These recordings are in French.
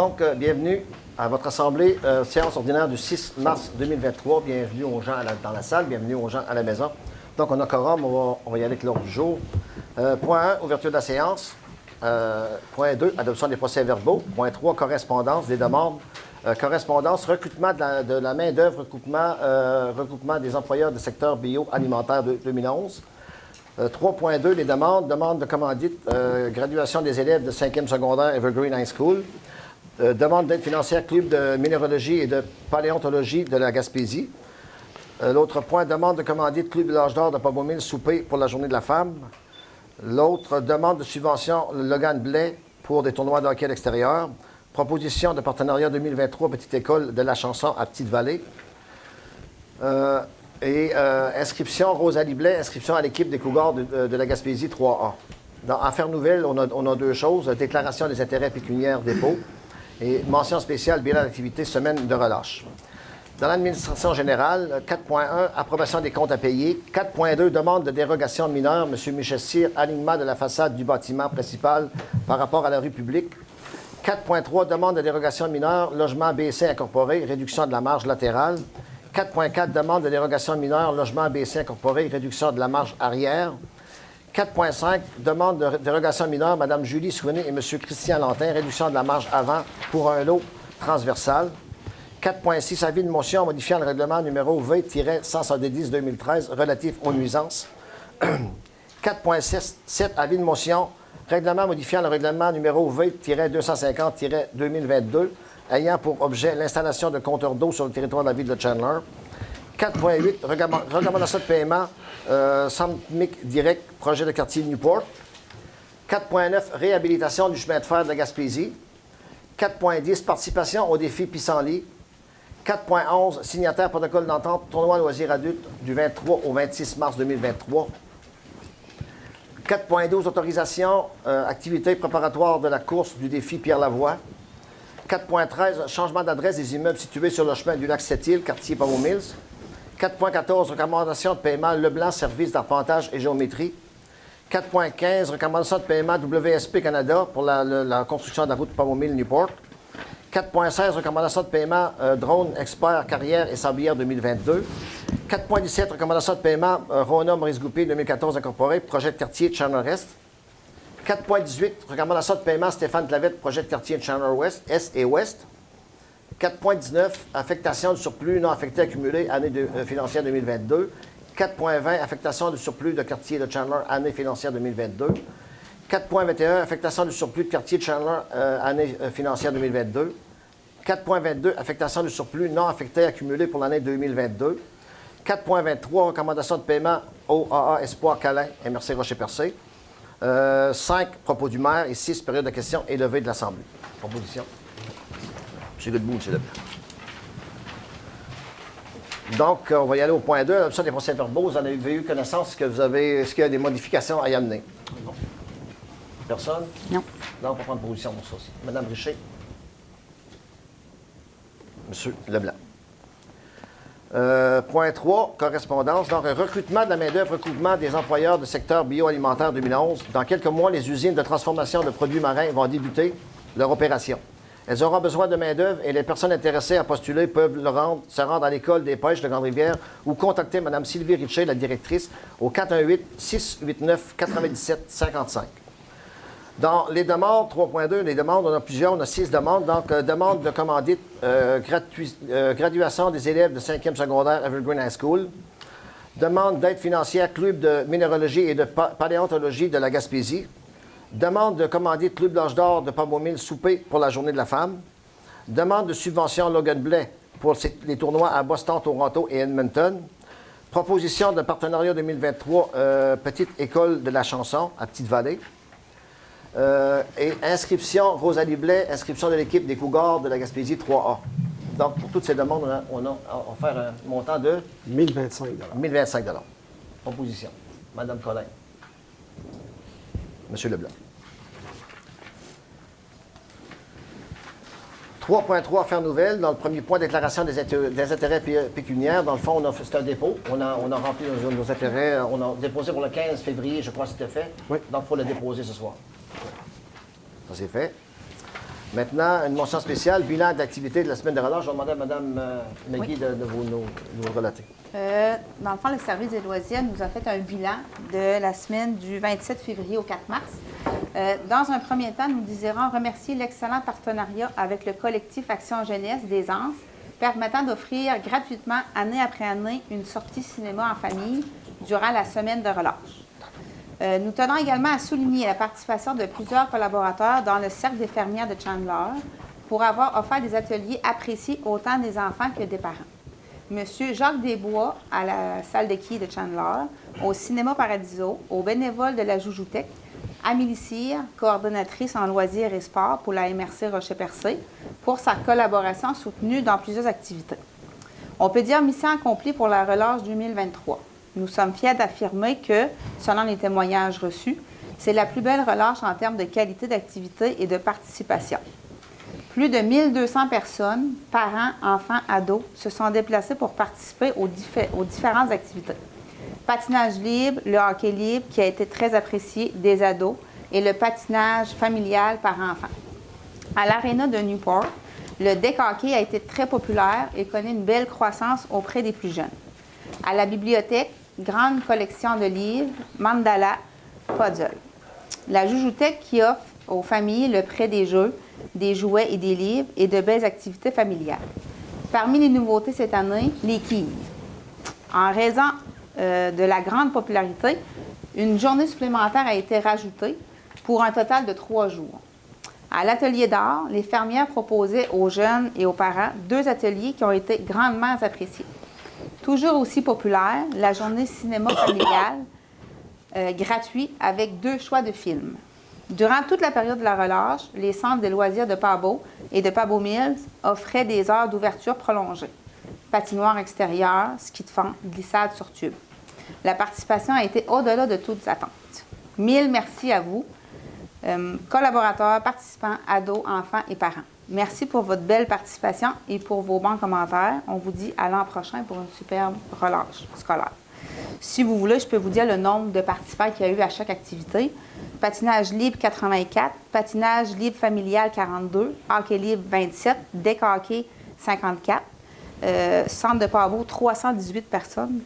Donc, bienvenue à votre assemblée, séance ordinaire du 6 mars 2023. Bienvenue aux gens dans la salle, bienvenue aux gens à la maison. Donc, on a quorum, on va y aller avec l'ordre du jour. Point 1, ouverture de la séance. Point 2, adoption des procès-verbaux. Point 3, correspondance, des demandes. Correspondance, recrutement de la main-d'œuvre, recoupement des employeurs du secteur bioalimentaire de 2011. 3.2, les demandes. Demande de commandite, graduation des élèves de 5e secondaire Evergreen High School. Demande d'aide financière, club de minéralogie et de paléontologie de la Gaspésie. L'autre point, demande de commandite, club de l'âge d'or de Pabomil, souper pour la journée de la femme. L'autre, demande de subvention, Logan Blais pour des tournois de hockey à l'extérieur. Proposition de partenariat 2023, Petite École de la chanson à Petite-Vallée. Inscription, Rosalie Blais, inscription à l'équipe des Cougars de la Gaspésie 3A. Dans Affaires nouvelles, on a deux choses. Déclaration des intérêts pécuniaires dépôt et mention spéciale bilan d'activité, semaine de relâche. Dans l'administration générale, 4.1, approbation des comptes à payer. 4.2, demande de dérogation de mineurs. M. Michel Cyr, alignement de la façade du bâtiment principal par rapport à la rue publique. 4.3, demande de dérogation de mineurs. Logement BC incorporé, réduction de la marge latérale. 4.4, demande de dérogation de mineurs. Logement BC incorporé, réduction de la marge arrière. 4.5, demande de dérogation mineure, Mme Julie Souvenet et M. Christian Lantin, réduction de la marge avant pour un lot transversal. 4.6, avis de motion modifiant le règlement numéro V-170-2013 relatif aux nuisances. 4.7, avis de motion, règlement modifiant le règlement numéro V-250-2022 ayant pour objet l'installation de compteurs d'eau sur le territoire de la ville de Chandler. 4.8, recommandation de paiement, SAMMIC direct, projet de quartier Newport. 4.9, réhabilitation du chemin de fer de la Gaspésie. 4.10, participation au défi Pissenlit. 4.11, signataire protocole d'entente, tournoi loisirs adultes du 23 au 26 mars 2023. 4.12, autorisation, activité préparatoire de la course du défi Pierre-Lavoie. 4.13, changement d'adresse des immeubles situés sur le chemin du lac Sept-Îles, quartier Pavot Mills. 4.14, recommandation de paiement Leblanc, service d'arpentage et géométrie. 4.15, recommandation de paiement WSP Canada pour la construction de la route Pavot Mills-Newport. 4.16, recommandation de paiement Drone Expert Carrière et Sablière 2022. 4.17, recommandation de paiement Rona Maurice Goupil 2014 incorporé, projet de quartier Chandler-Est. 4.18, recommandation de paiement Stéphane Clavette, projet de quartier Chandler-Ouest, Est et Ouest. 4.19, affectation du surplus non affecté accumulé, année financière 2022. 4.20, affectation du surplus de quartier de Chandler, année financière 2022. 4.21, affectation du surplus de quartier de Chandler, année financière 2022. 4.22, affectation du surplus non affecté accumulé pour l'année 2022. 4.23, recommandation de paiement OAA Espoir Calais, MRC Rocher-Percé. 5, propos du maire et 6, période de questions et levée de l'Assemblée. Proposition. M. Godbout, M. Leblanc. Donc, on va y aller au point 2, adoption des procès-verbaux. Vous en avez eu connaissance? Est-ce qu'il y a des modifications à y amener? Non. Personne? Non. Donc, on va prendre position pour ça aussi. Mme Richer. M. Leblanc. Point 3, correspondance. Donc, recrutement de la main-d'œuvre, recrutement des employeurs du secteur bioalimentaire 2011. Dans quelques mois, les usines de transformation de produits marins vont débuter leur opération. Elles auront besoin de main-d'œuvre et les personnes intéressées à postuler peuvent se rendre à l'école des pêches de Grande-Rivière ou contacter Mme Sylvie Richer, la directrice, au 418-689-9755. Dans les demandes, 3.2, les demandes, on a plusieurs, on a 6 demandes. Donc, demande de commandite, graduation des élèves de 5e secondaire Evergreen High School. Demande d'aide financière, club de minéralogie et de paléontologie de la Gaspésie. Demande de commandite, club d'âge d'or de Pabomil, souper pour la journée de la femme. Demande de subvention Logan Blais pour les tournois à Boston, Toronto et Edmonton. Proposition de partenariat 2023, Petite École de la chanson à Petite-Vallée. Et inscription, Rosalie Blais, inscription de l'équipe des Cougars de la Gaspésie 3A. Donc, pour toutes ces demandes, on a offert un montant de 1025 1025 Proposition. Mme Collin. M. Leblanc. 3.3, affaires nouvelles. Dans le premier point, déclaration des intérêts pécuniaires. Dans le fond, c'est un dépôt. On a rempli nos intérêts. On a déposé pour le 15 février, je crois que c'était fait. Oui. Donc, il faut le déposer ce soir. Ça, c'est fait. Maintenant, une mention spéciale, bilan d'activité de la semaine de relâche. Je vais demander à Mme McGee de nous relater. Dans le fond, le service des loisirs nous a fait un bilan de la semaine du 27 février au 4 mars. Dans un premier temps, nous désirons remercier l'excellent partenariat avec le collectif Action Jeunesse des Anses, permettant d'offrir gratuitement, année après année, une sortie cinéma en famille durant la semaine de relâche. Nous tenons également à souligner la participation de plusieurs collaborateurs dans le Cercle des fermières de Chandler pour avoir offert des ateliers appréciés autant des enfants que des parents. Monsieur Jacques Desbois à la salle de quilles de Chandler, au Cinéma Paradiso, aux bénévoles de la Joujoutech, Amélie Cyr, coordonnatrice en loisirs et sports pour la MRC Rocher-Percé, pour sa collaboration soutenue dans plusieurs activités. On peut dire mission accomplie pour la relâche 2023. Nous sommes fiers d'affirmer que, selon les témoignages reçus, c'est la plus belle relâche en termes de qualité d'activité et de participation. Plus de 1200 personnes, parents, enfants, ados, se sont déplacés pour participer aux différentes activités. Patinage libre, le hockey libre, qui a été très apprécié des ados, et le patinage familial par enfants. À l'aréna de Newport, le deck hockey a été très populaire et connaît une belle croissance auprès des plus jeunes. À la bibliothèque, grande collection de livres, mandala, puzzle. La Joujoutech qui offre aux familles le prêt des jeux, des jouets et des livres et de belles activités familiales. Parmi les nouveautés cette année, les quilles. En raison de la grande popularité, une journée supplémentaire a été rajoutée pour un total de 3 jours. À l'atelier d'art, les fermières proposaient aux jeunes et aux parents 2 ateliers qui ont été grandement appréciés. Toujours aussi populaire, la journée cinéma familiale gratuit avec 2 choix de films. Durant toute la période de la relâche, les centres des loisirs de Pabo et de Pabo Mills offraient des heures d'ouverture prolongées. Patinoire extérieure, ski de fond, glissade sur tube. La participation a été au-delà de toutes attentes. 1000 merci à vous, collaborateurs, participants, ados, enfants et parents. Merci pour votre belle participation et pour vos bons commentaires. On vous dit à l'an prochain pour une superbe relâche scolaire. Si vous voulez, je peux vous dire le nombre de participants qu'il y a eu à chaque activité. Patinage libre, 84. Patinage libre familial, 42. Hockey libre, 27. Deck hockey, 54. Centre de Pabo, 318 personnes.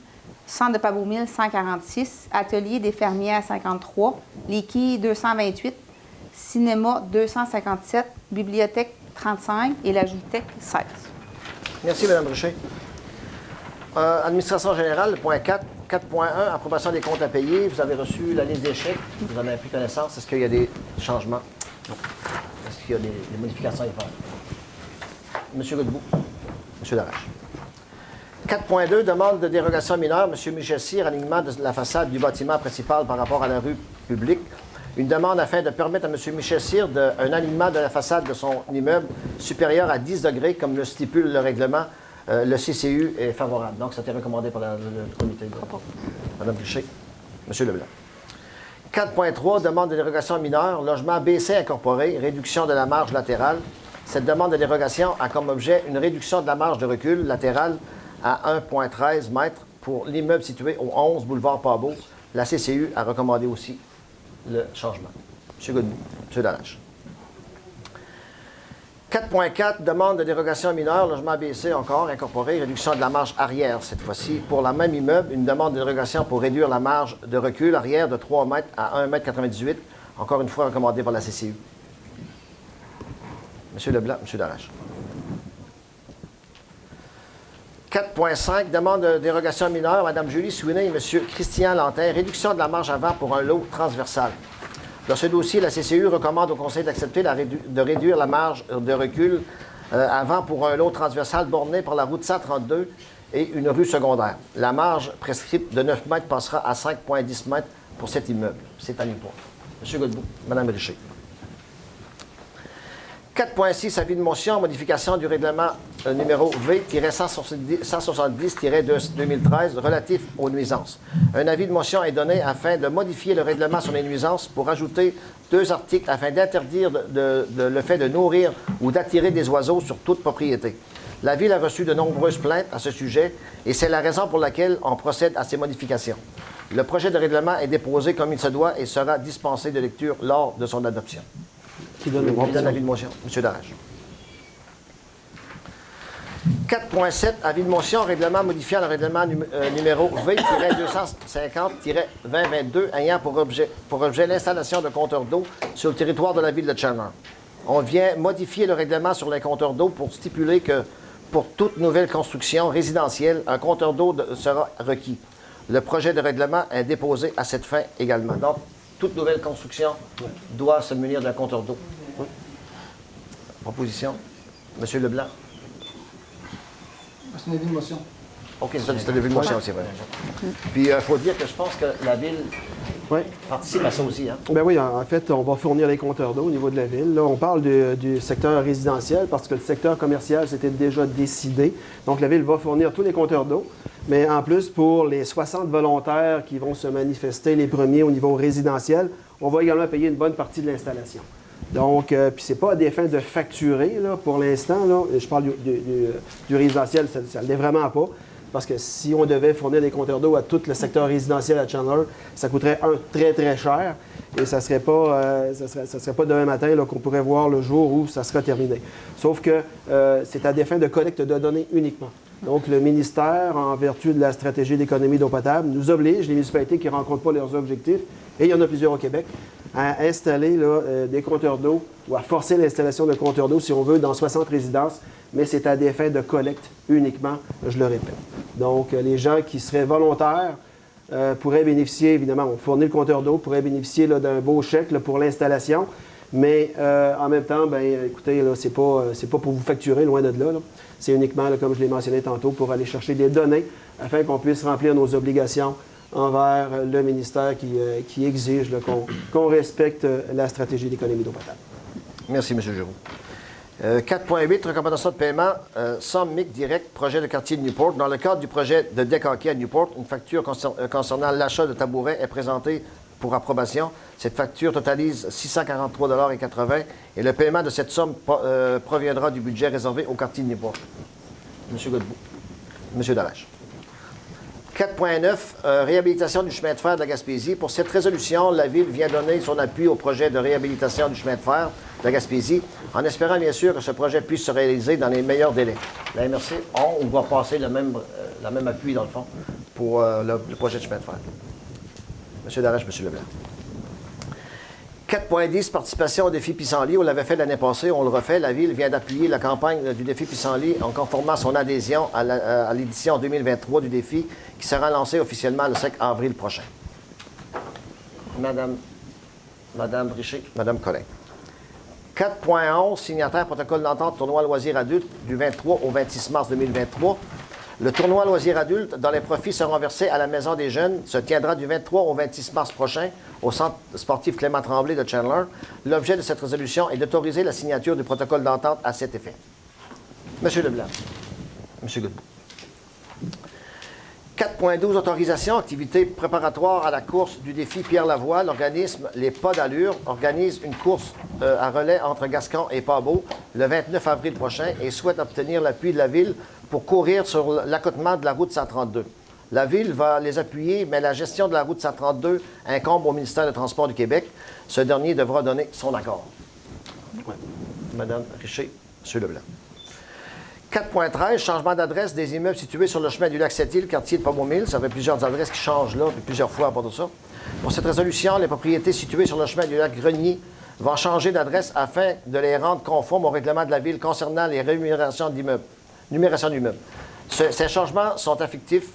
Centre de Pabo Mills, 146. Atelier des fermières, 53. Les quilles, 228. Cinéma, 257. Bibliothèque, 35. Et la Joujoutech, 16. Merci, Mme Richer. Administration générale, point 4. 4.1, approbation des comptes à payer. Vous avez reçu la liste des chèques. Vous en avez pris connaissance. Est-ce qu'il y a des changements? Non. Est-ce qu'il y a des modifications à y faire? M. Godbout. M. Larache. 4.2, demande de dérogation mineure. M. Michel Cyr, alignement de la façade du bâtiment principal par rapport à la rue publique. Une demande afin de permettre à M. Michel Cyr un alignement de la façade de son immeuble supérieur à 10 degrés, comme le stipule le règlement. Le CCU est favorable. Donc, ça a été recommandé par le comité de Mme Richer. M. Leblanc. 4.3, demande de dérogation mineure. Logement BC incorporé, réduction de la marge latérale. Cette demande de dérogation a comme objet une réduction de la marge de recul latérale à 1,13 m pour l'immeuble situé au 11 boulevard Pabo. La CCU a recommandé aussi le changement. M. Godbout. M. Larache. 4.4, demande de dérogation mineure, logement BC encore, incorporé, réduction de la marge arrière cette fois-ci. Pour la même immeuble, une demande de dérogation pour réduire la marge de recul arrière de 3 m à 1,98 m, encore une fois recommandée par la CCU. M. Leblanc, M. Larache. 4.5, demande de dérogation mineure, Mme Julie Sweeney et M. Christian Lantin, réduction de la marge avant pour un lot transversal. Dans ce dossier, la CCU recommande au Conseil d'accepter de réduire la marge de recul avant pour un lot transversal borné par la route 132 et une rue secondaire. La marge prescrite de 9 mètres passera à 5,10 mètres pour cet immeuble. C'est à Newport. M. Godbout, Mme Richer. 4.6, avis de motion, modification du règlement numéro V-170-2013 relatif aux nuisances. Un avis de motion est donné afin de modifier le règlement sur les nuisances pour ajouter 2 articles afin d'interdire le fait de nourrir ou d'attirer des oiseaux sur toute propriété. La Ville a reçu de nombreuses plaintes à ce sujet et c'est la raison pour laquelle on procède à ces modifications. Le projet de règlement est déposé comme il se doit et sera dispensé de lecture lors de son adoption. Qui donne l'avis de motion. M. Darèche. 4.7, avis de motion, règlement modifiant le règlement numéro V-250-2022 ayant pour objet l'installation de compteurs d'eau sur le territoire de la ville de Chandler. On vient modifier le règlement sur les compteurs d'eau pour stipuler que pour toute nouvelle construction résidentielle, un compteur d'eau sera requis. Le projet de règlement est déposé à cette fin également. Donc, toute nouvelle construction doit se munir d'un compteur d'eau. Proposition. M. Leblanc. C'est un avis de motion. OK, c'est un avis de motion aussi, vrai. Puis, il faut dire que je pense que la ville participe à ça aussi. Hein? Ben oui, en fait, on va fournir les compteurs d'eau au niveau de la ville. Là, on parle du secteur résidentiel parce que le secteur commercial, c'était déjà décidé. Donc, la ville va fournir tous les compteurs d'eau. Mais en plus, pour les 60 volontaires qui vont se manifester les premiers au niveau résidentiel, on va également payer une bonne partie de l'installation. Donc, puis c'est pas à des fins de facturer, là, pour l'instant. Là, je parle du résidentiel, ça ne l'est vraiment pas. Parce que si on devait fournir des compteurs d'eau à tout le secteur résidentiel à Chandler, ça coûterait très, très cher. Et ça ne serait pas demain matin qu'on pourrait voir le jour où ça sera terminé. Sauf que c'est à des fins de collecte de données uniquement. Donc, le ministère, en vertu de la stratégie d'économie d'eau potable, nous oblige, les municipalités qui ne rencontrent pas leurs objectifs, et il y en a plusieurs au Québec, à installer des compteurs d'eau ou à forcer l'installation de compteurs d'eau, si on veut, dans 60 résidences, mais c'est à des fins de collecte uniquement, je le répète. Donc, les gens qui seraient volontaires pourraient bénéficier, évidemment, on fournit le compteur d'eau, pourraient bénéficier d'un beau chèque pour l'installation, mais en même temps, bien, écoutez, c'est pas pour vous facturer, loin de là. C'est uniquement, comme je l'ai mentionné tantôt, pour aller chercher des données afin qu'on puisse remplir nos obligations envers le ministère qui exige qu'on respecte la stratégie d'économie d'eau potable. Merci, M. Giroux. 4.8, recommandation de paiement, somme MIC direct, projet de quartier de Newport. Dans le cadre du projet de deck hockey à Newport, une facture concernant l'achat de tabourets est présentée pour approbation. Cette facture totalise 643,80 $ et le paiement de cette somme proviendra du budget réservé au quartier de Newport. M. Godbout. M. Darèche. 4.9, réhabilitation du chemin de fer de la Gaspésie. Pour cette résolution, la Ville vient donner son appui au projet de réhabilitation du chemin de fer de la Gaspésie, en espérant bien sûr que ce projet puisse se réaliser dans les meilleurs délais. La MRC, on va passer le même appui, dans le fond, pour le projet de chemin de fer. M. Darèche, M. Leblanc. 4.10, participation au défi Pissenlit. On l'avait fait l'année passée, on le refait. La Ville vient d'appuyer la campagne du défi Pissenlit en conformant son adhésion à l'édition 2023 du défi qui sera lancée officiellement le 5 avril prochain. Madame Richer, Madame Collin. 4.11, signataire protocole d'entente tournoi loisirs adultes du 23 au 26 mars 2023. Le tournoi loisirs adultes, dont les profits seront versés à la Maison des Jeunes, se tiendra du 23 au 26 mars prochain au Centre sportif Clément Tremblay de Chandler. L'objet de cette résolution est d'autoriser la signature du protocole d'entente à cet effet. M. Leblanc. M. Godbout. 4.12, autorisation, activité préparatoire à la course du défi Pierre-Lavoie. L'organisme Les Pas d'Allure organise une course à relais entre Gascon et Pas-Beau le 29 avril prochain et souhaite obtenir l'appui de la Ville pour courir sur l'accotement de la route 132. La Ville va les appuyer, mais la gestion de la route 132 incombe au ministère des Transports du Québec. Ce dernier devra donner son accord. Ouais. Madame Richer, M. Leblanc. 4.13, changement d'adresse des immeubles situés sur le chemin du lac Sept-Îles, quartier de Pas-Beau-Mille. Ça fait plusieurs adresses qui changent là, plusieurs fois à part de ça. Pour cette résolution, les propriétés situées sur le chemin du lac Grenier vont changer d'adresse afin de les rendre conformes au règlement de la Ville concernant les numérations d'immeubles. Ces changements sont effectifs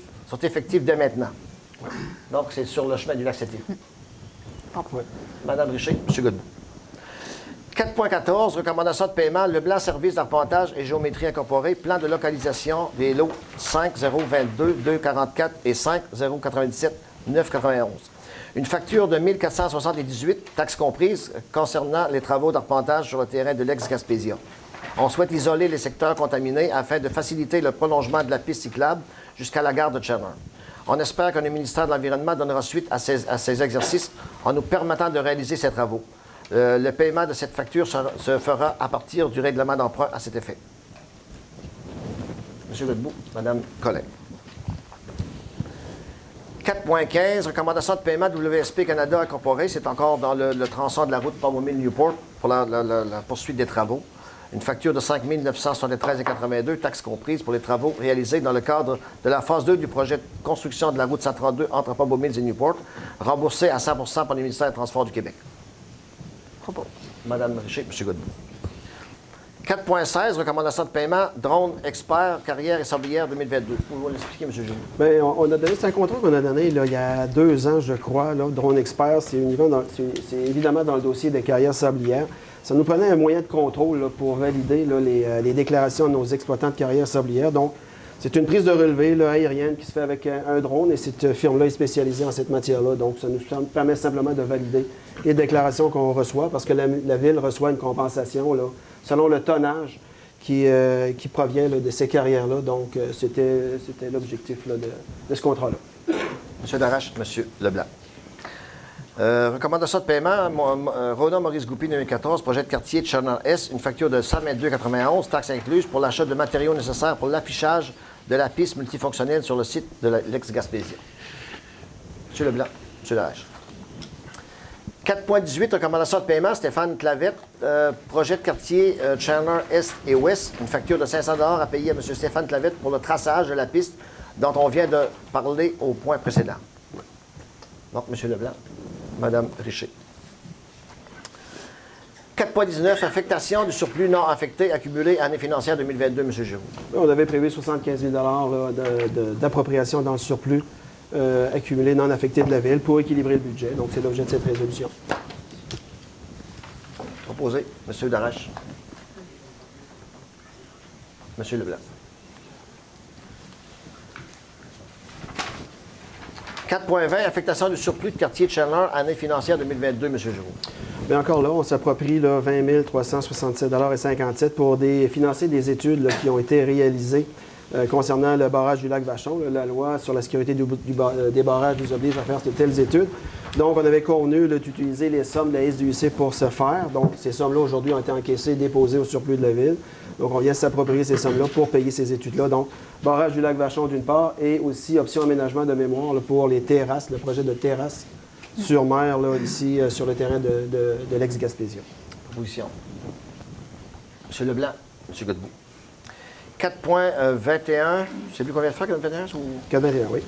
dès maintenant. Donc, c'est sur le chemin du lac Sept-Îles. Madame Richer, M. Godbout. 4.14, recommandation de paiement, Leblanc Service d'arpentage et géométrie incorporée, plan de localisation des lots 5022, 244 et 5097, 991. Une facture de 1478, taxes comprises, concernant les travaux d'arpentage sur le terrain de l'ex-Gaspésia. On souhaite isoler les secteurs contaminés afin de faciliter le prolongement de la piste cyclable jusqu'à la gare de Chandler. On espère que le ministère de l'Environnement donnera suite à ces exercices en nous permettant de réaliser ces travaux. Le paiement de cette facture se fera à partir du règlement d'emprunt à cet effet. M. Godbout, Mme Collin. 4.15, recommandation de paiement WSP Canada Incorporé. C'est encore dans le tronçon de la route Port-Mobile-Newport pour la poursuite des travaux. Une facture de 5 973,82, taxes comprises pour les travaux réalisés dans le cadre de la phase 2 du projet de construction de la route 132 entre Port-Mobile et Newport, remboursé à 100 par le ministère des Transports du Québec. Propos. Madame Richer, M. Godbout. 4.16, recommandation de paiement, drone expert, carrière et sablière 2022. Pouvez-vous l'expliquer, M. Giroux? Bien, on a donné, c'est un contrat qu'on a donné là, il y a 2 ans, je crois. Là, Drone Expert, c'est évidemment dans le dossier des carrières sablières. Ça nous prenait un moyen de contrôle là, pour valider là, les déclarations de nos exploitants de carrières sablières. Donc, c'est une prise de relevé là, aérienne qui se fait avec un drone et cette firme-là est spécialisée en cette matière-là. Donc, ça nous permet simplement de valider les déclarations qu'on reçoit parce que la Ville reçoit une compensation là, selon le tonnage qui provient là, de ces carrières-là. Donc, c'était l'objectif là, de ce contrat-là. M. Darache, M. Leblanc. Recommandation de paiement, Rona Maurice Goupy, 2014, projet de quartier de Channel-S, une facture de 122,91, taxes incluses pour l'achat de matériaux nécessaires pour l'affichage de la piste multifonctionnelle sur le site de l'ex-Gaspésia. M. Leblanc, M. Darache. 4.18, recommandation de paiement, Stéphane Clavette, projet de quartier Chandler Est et Ouest, une facture de 500 $ à payer à M. Stéphane Clavette pour le traçage de la piste dont on vient de parler au point précédent. Donc, M. Leblanc, Mme Richer. 4.19, affectation du surplus non affecté accumulé année financière 2022, M. Giroux. On avait prévu 75 000 d'appropriation dans le surplus accumulé non affecté de la Ville pour équilibrer le budget. Donc, c'est l'objet de cette résolution. Proposé, M. Darache. M. Leblanc. 4.20, affectation du surplus de quartier de Chandler, année financière 2022, M. Giroux. Bien encore là, on s'approprie 20 367,57 $ pour financer des études là, qui ont été réalisées concernant le barrage du lac Vachon. Là, la loi sur la sécurité des barrages nous oblige à faire de telles études. Donc, on avait convenu d'utiliser les sommes de la SDUC pour ce faire. Donc, ces sommes-là, aujourd'hui, ont été encaissées et déposées au surplus de la Ville. Donc, on vient s'approprier ces sommes-là pour payer ces études-là. Donc, barrage du lac Vachon, d'une part, et aussi option aménagement de mémoire là, pour les terrasses, le projet de terrasse sur mer, là, ici, sur le terrain de l'ex-Gaspésia. Proposition. M. Leblanc, M. Godbout. 4.21, je sais plus combien de fois, 4.21 ou... 4.21, oui.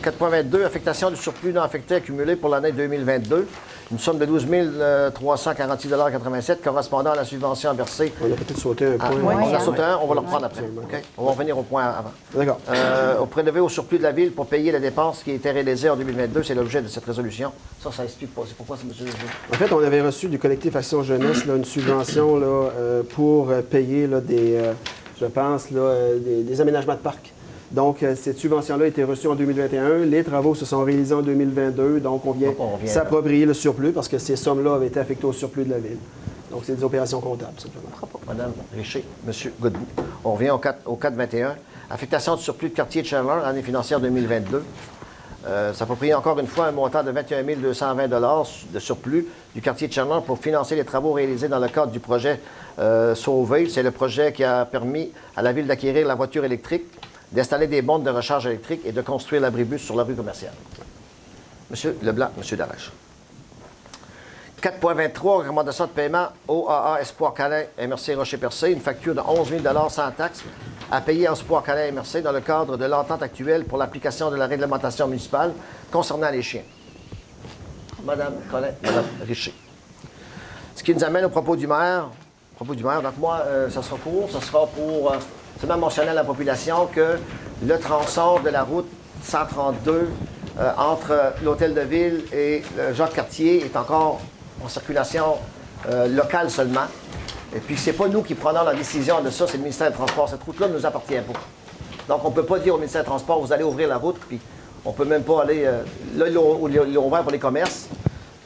4.22, affectation du surplus non affecté accumulé pour l'année 2022. Une somme de 12 346,87 $ correspondant à la subvention versée. On a peut-être sauté un point. On a sauté un, on va le reprendre après. Okay? On va revenir au point avant. D'accord. Au prélevé au surplus de la Ville pour payer les dépenses qui étaient réalisées en 2022, c'est l'objet de cette résolution. Ça explique pas. C'est pourquoi c'est M. En fait, on avait reçu du collectif Action Jeunesse là, une subvention là, pour payer là, je pense, des aménagements de parcs. Donc, cette subvention-là a été reçue en 2021. Les travaux se sont réalisés en 2022. Donc, on vient s'approprier le surplus parce que ces sommes-là avaient été affectées au surplus de la Ville. Donc, c'est des opérations comptables, simplement. Mme Richer, M. Godbout. On revient au 4.21. Affectation du surplus de quartier de Chandler, année financière 2022. S'approprier encore une fois un montant de 21 220 $ de surplus du quartier de Chandler pour financer les travaux réalisés dans le cadre du projet Sauver. C'est le projet qui a permis à la Ville d'acquérir la voiture électrique, d'installer des bornes de recharge électrique et de construire l'abribus sur la rue commerciale. M. Leblanc, M. Darache. 4.23, recommandation de paiement OAA Espoir Calais MRC Rocher-Percé, une facture de 11 000 $ sans taxe à payer à Espoir Calais MRC dans le cadre de l'entente actuelle pour l'application de la réglementation municipale concernant les chiens. Madame Collet, Madame Richer. Ce qui nous amène au propos du maire. Donc moi, ça sera court, ça sera pour seulement mentionner à la population que le tronçon de la route 132 entre l'Hôtel de Ville et Jacques-Cartier est encore en circulation locale seulement. Et puis, c'est pas nous qui prenons la décision de ça, c'est le ministère des Transports. Cette route-là ne nous appartient pas. Donc, on ne peut pas dire au ministère des Transports, vous allez ouvrir la route, puis on ne peut même pas aller... là, ils l'ont ouvert pour les commerces,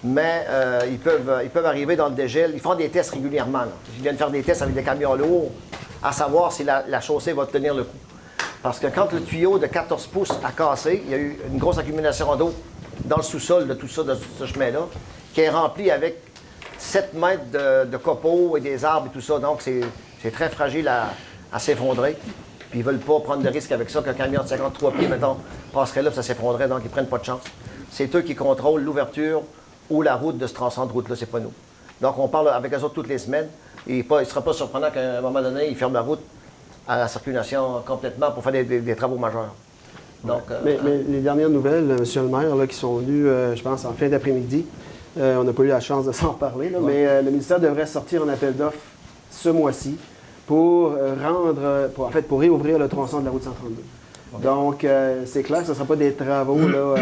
mais ils peuvent arriver dans le dégel. Ils font des tests régulièrement. Là. Ils viennent faire des tests avec des camions lourds, à savoir si la chaussée va tenir le coup. Parce que quand le tuyau de 14 pouces a cassé, il y a eu une grosse accumulation d'eau dans le sous-sol de tout ça, de ce chemin-là, qui est rempli avec 7 mètres de copeaux et des arbres et tout ça. Donc, c'est très fragile à s'effondrer. puis ils ne veulent pas prendre de risque avec ça, qu'un camion de 53 pieds, mettons, passerait là, puis ça s'effondrerait, donc ils ne prennent pas de chance. C'est eux qui contrôlent l'ouverture ou la route de ce tronçon de route-là, c'est pas nous. Donc, on parle avec eux autres toutes les semaines, et il ne sera pas surprenant qu'à un moment donné, ils ferment la route à la circulation complètement pour faire des travaux majeurs. Donc, mais les dernières nouvelles, M. le maire, là, qui sont venues, je pense, en fin d'après-midi, on n'a pas eu la chance de s'en parler, là, mais le ministère devrait sortir un appel d'offres ce mois-ci pour pour réouvrir le tronçon de la route 132. Donc, c'est clair que ce ne sera pas des travaux, là,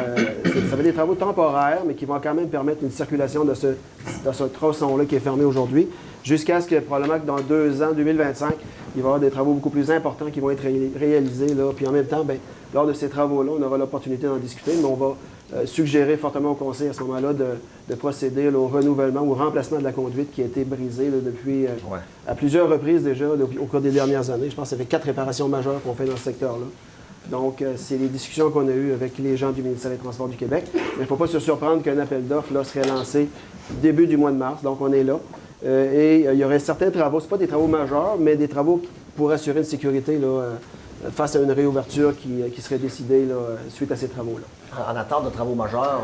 ça va être des travaux temporaires, mais qui vont quand même permettre une circulation de ce tronçon-là qui est fermé aujourd'hui, jusqu'à ce que probablement que dans 2 ans, 2025, il va y avoir des travaux beaucoup plus importants qui vont être réalisés. Là. Puis en même temps, bien, lors de ces travaux-là, on aura l'opportunité d'en discuter, mais on va suggérer fortement au Conseil à ce moment-là de procéder là, au renouvellement ou au remplacement de la conduite qui a été brisée là, depuis à plusieurs reprises déjà au cours des dernières années. Je pense que ça fait 4 réparations majeures qu'on fait dans ce secteur-là. Donc, c'est les discussions qu'on a eues avec les gens du ministère des Transports du Québec. Mais il ne faut pas se surprendre qu'un appel d'offres là, serait lancé début du mois de mars. Donc, on est là. Et il y aurait certains travaux, ce pas des travaux majeurs, mais des travaux pour assurer une sécurité là, face à une réouverture qui serait décidée là, suite à ces travaux-là. En attente de travaux majeurs,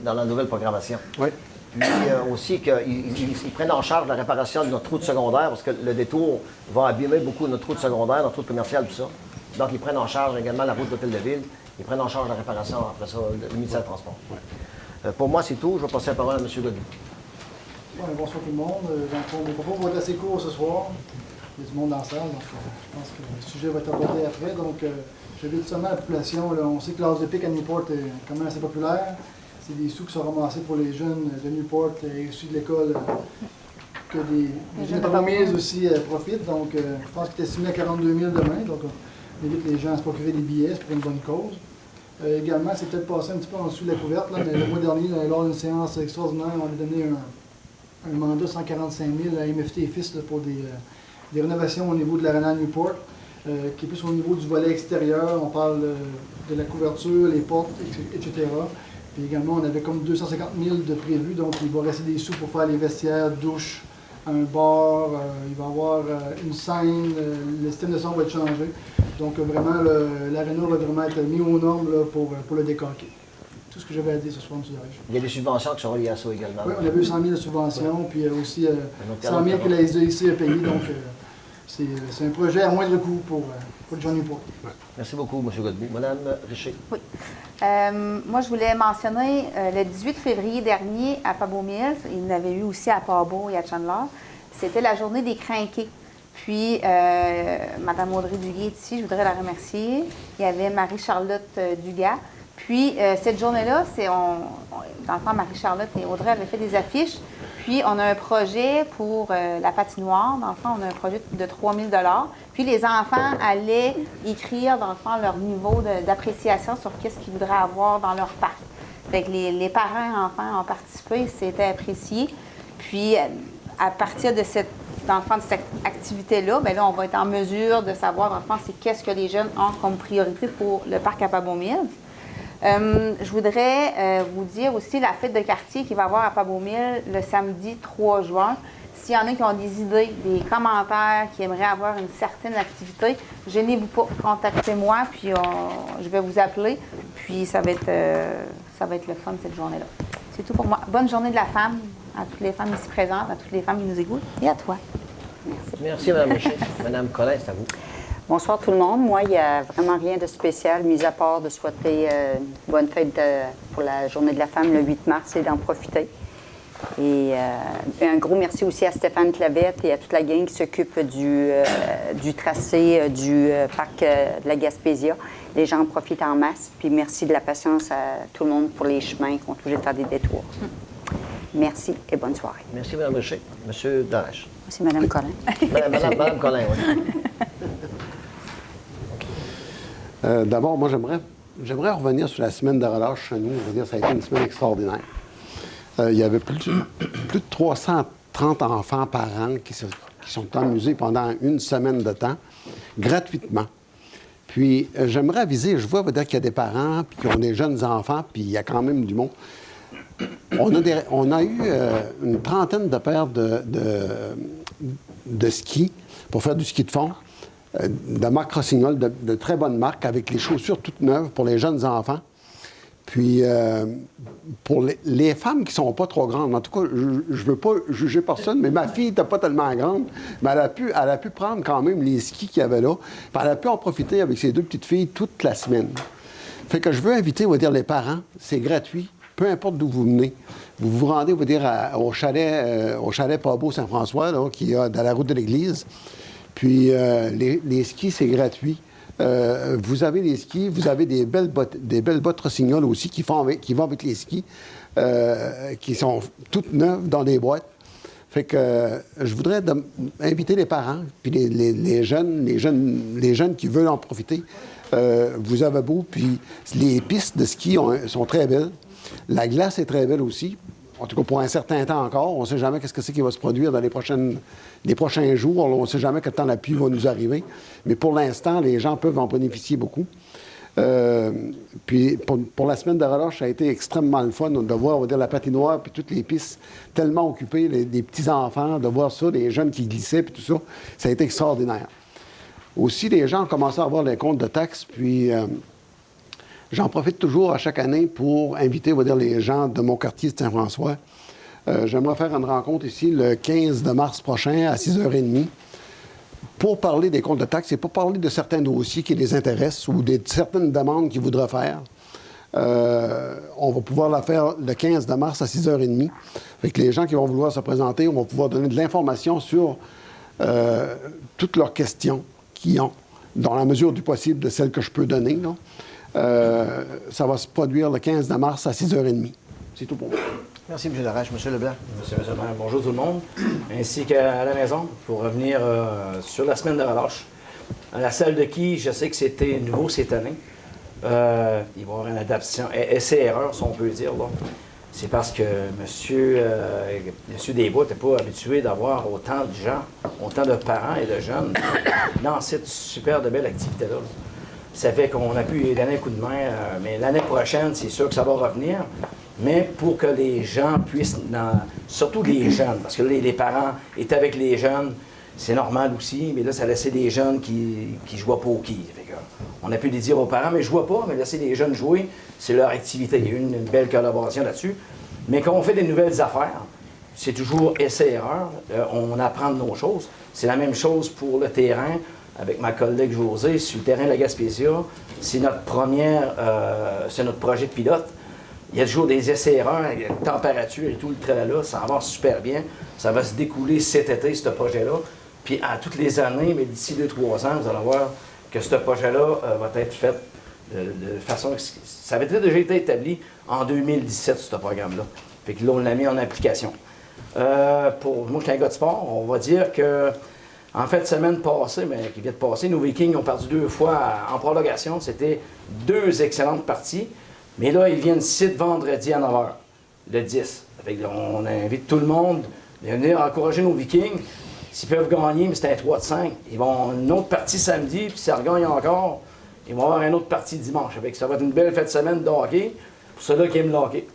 dans la nouvelle programmation. Oui. Puis aussi qu'ils prennent en charge la réparation de notre route secondaire, parce que le détour va abîmer beaucoup notre route secondaire, notre route commerciale, tout ça. Donc, ils prennent en charge également la route d'Hôtel de Ville. Ils prennent en charge la réparation, après ça, le ministère des Transports. Ouais. Pour moi, c'est tout. Je vais passer la parole à M. Godbout. Bonsoir tout le monde. Mon propos va être assez court ce soir. Il y a du monde dans la salle, donc je pense que le sujet va être abordé après. Donc, j'invite seulement la population. Là, on sait que l'âge de pic à Newport est quand même assez populaire. C'est des sous qui sont ramassés pour les jeunes de Newport issus de l'école, que des jeunes de aussi profitent. Donc, je pense qu'il est estimé à 42 000 demain. Donc, on invite les gens à se procurer des billets, c'est pour une bonne cause. Également, c'est peut-être passé un petit peu en dessous de la couverte, là, mais le mois dernier, lors d'une séance extraordinaire, on a donné un mandat de 145 000 à MFT et Fils là, pour des rénovations au niveau de l'Arena Newport, qui est plus au niveau du volet extérieur. On parle de la couverture, les portes, etc. Puis également, on avait comme 250 000 de prévus, donc il va rester des sous pour faire les vestiaires, douches, un bar, il va y avoir une scène, le système de son va être changé. Donc vraiment, l'aréna va vraiment être mis aux normes là, pour le décanquer. Tout ce que j'avais à dire ce soir, M. Darèche. Il y a des subventions qui sont reliées à ça également. Oui, on avait eu 100 000 de subventions, puis aussi 100 000 que la SDIC a payé. Donc c'est un projet à moindre coût pour le John Newport. Ouais. Merci beaucoup, M. Godbout. Mme Richer. Oui. Moi, je voulais mentionner le 18 février dernier à Pabot Mills, il y en avait eu aussi à Pabot et à Chandler. C'était la journée des crinqués. Puis, Mme Audrey Duguay est ici, je voudrais la remercier. Il y avait Marie-Charlotte Dugas. Puis, cette journée-là, dans le temps, Marie-Charlotte et Audrey avaient fait des affiches. Puis, on a un projet pour la patinoire. Dans le fond, on a un projet de 3 000 $. Puis, les enfants allaient écrire, dans le fond, leur niveau d'appréciation sur qu'est-ce qu'ils voudraient avoir dans leur parc. Fait que les parents enfants ont participé, c'était apprécié. Puis, à partir de cette activité-là, bien là, on va être en mesure de savoir, dans le fond, c'est qu'est-ce que les jeunes ont comme priorité pour le parc à Pabot Mills. Je voudrais vous dire aussi la fête de quartier qu'il va y avoir à Pabot Mills le samedi 3 juin. S'il y en a qui ont des idées, des commentaires, qui aimeraient avoir une certaine activité, gênez-vous pas, contactez-moi, puis je vais vous appeler. Puis ça va être le fun cette journée-là. C'est tout pour moi. Bonne journée de la femme à toutes les femmes ici présentes, à toutes les femmes qui nous écoutent, et à toi. Merci. Merci, Mme Richer. Mme Collin, c'est à vous. Bonsoir tout le monde. Moi, il n'y a vraiment rien de spécial, mis à part de souhaiter une bonne fête pour la Journée de la femme le 8 mars et d'en profiter. Et un gros merci aussi à Stéphane Clavette et à toute la gang qui s'occupe du tracé du parc de la Gaspésia. Les gens en profitent en masse. Puis merci de la patience à tout le monde pour les chemins qui ont obligé de faire des détours. Merci et bonne soirée. Merci, Mme Richer. M. Darèche. C'est Mme Collin. Mme Collin, oui. D'abord, moi, j'aimerais revenir sur la semaine de relâche chez nous. Je veux dire, ça a été une semaine extraordinaire. Il y avait plus de 330 enfants par an qui sont amusés pendant une semaine de temps, gratuitement. Puis, j'aimerais aviser, je vois dire qu'il y a des parents qui ont des jeunes enfants, puis il y a quand même du monde. On a eu une trentaine de paires de skis pour faire du ski de fond. de marque Rossignol, de très bonne marque, avec les chaussures toutes neuves pour les jeunes enfants. Puis, pour les femmes qui ne sont pas trop grandes, en tout cas, je ne veux pas juger personne, mais ma fille n'était pas tellement grande, mais elle a pu prendre quand même les skis qu'il y avait là. Puis elle a pu en profiter avec ses 2 petites filles toute la semaine. Fait que je veux inviter, on va dire, les parents. C'est gratuit, peu importe d'où vous venez. Vous vous rendez, on va dire, au chalet Pabot Saint-François, là, qui est dans la route de l'église. Puis, les skis, c'est gratuit. Vous avez les skis, vous avez des belles bottes Rossignol aussi qui vont avec les skis, qui sont toutes neuves dans des boîtes. Fait que je voudrais inviter les parents, puis les jeunes qui veulent en profiter. Vous avez beau, puis les pistes de ski sont très belles. La glace est très belle aussi. En tout cas, pour un certain temps encore. On ne sait jamais qu'est-ce que c'est qui va se produire dans les prochains jours. On ne sait jamais quel temps la pluie va nous arriver. Mais pour l'instant, les gens peuvent en bénéficier beaucoup. Puis pour la semaine de relâche, ça a été extrêmement le fun de voir, on va dire, la patinoire puis toutes les pistes tellement occupées, les petits-enfants, de voir ça, les jeunes qui glissaient puis tout ça. Ça a été extraordinaire. Aussi, les gens ont commencé à avoir les comptes de taxes, puis j'en profite toujours à chaque année pour inviter, on va dire, les gens de mon quartier de Saint-François. J'aimerais faire une rencontre ici le 15 de mars prochain à 6h30 pour parler des comptes de taxes et pour parler de certains dossiers qui les intéressent ou de certaines demandes qu'ils voudraient faire. On va pouvoir la faire le 15 de mars à 6h30. Fait que les gens qui vont vouloir se présenter, on va pouvoir donner de l'information sur toutes leurs questions qu'ils ont, dans la mesure du possible de celles que je peux donner, là. Ça va se produire le 15 de mars à 6h30. C'est tout pour moi. Merci, M. Darèche. M. Leblanc. Monsieur le maire, bonjour tout le monde, ainsi qu'à la maison, pour revenir sur la semaine de relâche. À la salle de qui, je sais que c'était nouveau cette année. Il va y avoir une adaptation, essai-erreur, si on peut dire. C'est parce que M. Desbois n'était pas habitué d'avoir autant de gens, autant de parents et de jeunes dans cette super de belle activité-là. Ça fait qu'on a pu lui donner un coup de main, mais l'année prochaine, c'est sûr que ça va revenir. Mais pour que les gens puissent, surtout les jeunes, parce que là, les parents étaient avec les jeunes, c'est normal aussi, mais là, ça laissait des jeunes qui jouaient pas au quai. On a pu les dire aux parents, mais je vois pas, mais laisser les jeunes jouer, c'est leur activité. Il y a eu une belle collaboration là-dessus. Mais quand on fait des nouvelles affaires, c'est toujours essai-erreur, on apprend de nos choses. C'est la même chose pour le terrain, avec ma collègue Josée, sur le terrain de la Gaspésia. C'est notre c'est notre projet de pilote. Il y a toujours des essais-erreurs, la température et tout, le tralala, ça va super bien. Ça va se découler cet été, ce projet-là. Puis à toutes les années, mais d'ici 2-3 ans, vous allez voir que ce projet-là va être fait de façon... Ça avait déjà été établi en 2017, ce programme-là. Fait que là, on l'a mis en application. Moi, je suis un gars de sport. On va dire que, en fait, semaine passée, mais qui vient de passer, nos Vikings ont perdu 2 fois en prolongation. C'était 2 excellentes parties. Mais là, ils viennent ici vendredi à 9h, le 10. Fait que on invite tout le monde à venir encourager nos Vikings. S'ils peuvent gagner, mais c'est un 3 de 5. Ils vont une autre partie samedi, puis si ça regagne encore, ils vont avoir une autre partie dimanche. Fait que ça va être une belle fête de semaine de hockey, pour ceux-là qui aiment le hockey.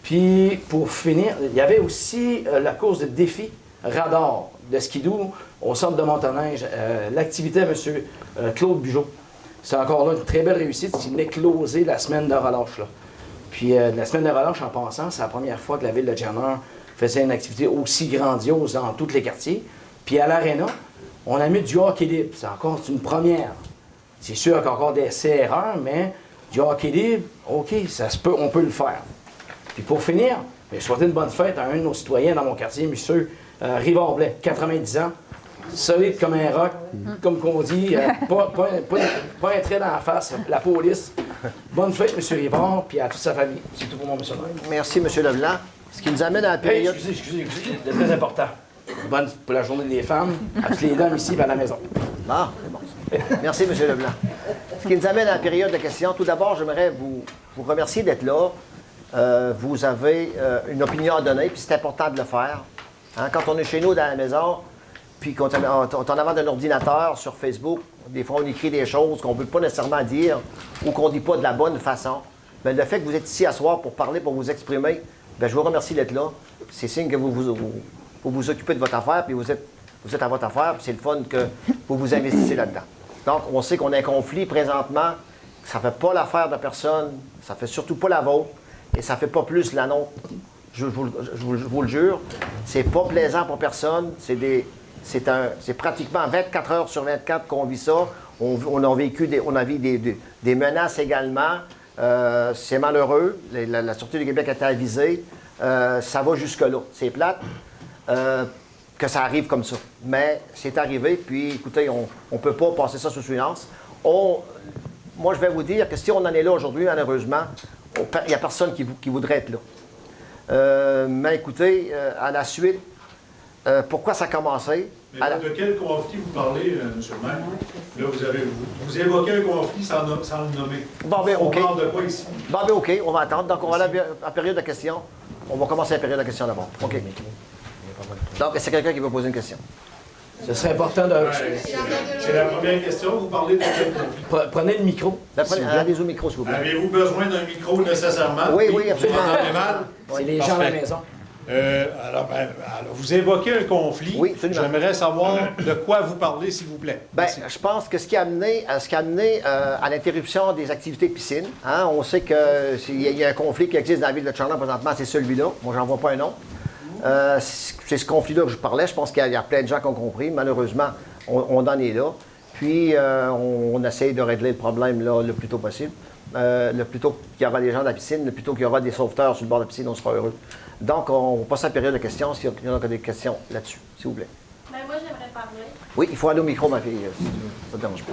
Puis, pour finir, il y avait aussi la course de défi radar de skidoo au centre de Montaneige. L'activité à M. Claude Bugeaud. C'est encore là une très belle réussite. Il venait closer la semaine de relâche. Là. Puis la semaine de relâche, en passant, c'est la première fois que la ville de Jenner faisait une activité aussi grandiose dans tous les quartiers. Puis à l'aréna, on a mis du hockey libre. C'est encore une première. C'est sûr qu'il y a encore des essais-erreurs, mais du hockey libre, OK, ça se peut, on peut le faire. Puis pour finir, je souhaite une bonne fête à un de nos citoyens dans mon quartier, M. Rivard-Blais, 90 ans. Solide comme un roc, comme qu'on dit, pas un trait dans la face, la police. Bonne fête, M. Rivard, puis à toute sa famille. C'est tout pour moi, M. le maire. Merci, M. Leblanc. Ce qui nous amène à la période... Excusez, c'est très important. Bonne pour la journée des femmes, à toutes les dames ici et à la maison. Ah, c'est bon. Merci, M. Leblanc. Ce qui nous amène à la période de questions. Tout d'abord, j'aimerais vous remercier d'être là. Vous avez une opinion à donner, puis c'est important de le faire. Hein, quand on est chez nous dans la maison, puis qu'on est en avant d'un ordinateur sur Facebook, des fois on écrit des choses qu'on ne peut pas nécessairement dire ou qu'on ne dit pas de la bonne façon. Bien, le fait que vous êtes ici à soir pour parler, pour vous exprimer, bien, je vous remercie d'être là. C'est signe que vous vous occupez de votre affaire, puis vous êtes vous êtes à votre affaire, puis c'est le fun que vous vous investissez là-dedans. Donc, on sait qu'on a un conflit présentement, ça ne fait pas l'affaire de personne, ça ne fait surtout pas la vôtre, et ça ne fait pas plus la nôtre. Je vous le jure, c'est pas plaisant pour personne. C'est pratiquement 24 heures sur 24 qu'on vit ça. On a vécu des menaces également. C'est malheureux. La Sûreté du Québec a été avisée. Ça va jusque-là. C'est plate que ça arrive comme ça. Mais c'est arrivé. Puis, écoutez, on ne peut pas passer ça sous silence. Moi, je vais vous dire que si on en est là aujourd'hui, malheureusement, il n'y a personne qui voudrait être là. Mais écoutez, à la suite, pourquoi ça a commencé? Mais de quel conflit vous parlez, M. le maire? Là, vous évoquez un conflit sans le nommer. Bon, ben, OK. On parle de quoi ici? Bon, ben, OK, on va attendre. Donc, on va aller à la période de questions. On va commencer la période de questions d'abord. OK. Donc, est-ce qu'il y a quelqu'un qui veut poser une question? Ce serait important de... C'est la première question. Vous parlez de quel conflit? Prenez le micro. Allez-y au micro, s'il vous plaît. Avez-vous besoin d'un micro nécessairement? Oui, absolument. Vous entendez mal? C'est les gens à la maison. Alors, vous évoquez un conflit. Oui, absolument. J'aimerais savoir de quoi vous parlez, s'il vous plaît. Bien, je pense que ce qui a amené à l'interruption des activités de piscine, hein, on sait qu'il y a un conflit qui existe dans la ville de Charlotte présentement, c'est celui-là. Moi, j'en vois pas un autre. C'est ce conflit-là que je parlais. Je pense qu'il y a plein de gens qui ont compris. Malheureusement, on en est là. Puis, on essaye de régler le problème là, le plus tôt possible. Le plus tôt qu'il y aura des gens dans la piscine, le plus tôt qu'il y aura des sauveteurs sur le bord de la piscine, on sera heureux. Donc, on va passer à la période de questions, s'il y en a des questions là-dessus, s'il vous plaît. Ben, moi, j'aimerais parler. Oui, il faut aller au micro, ma fille, si ça ne te dérange pas.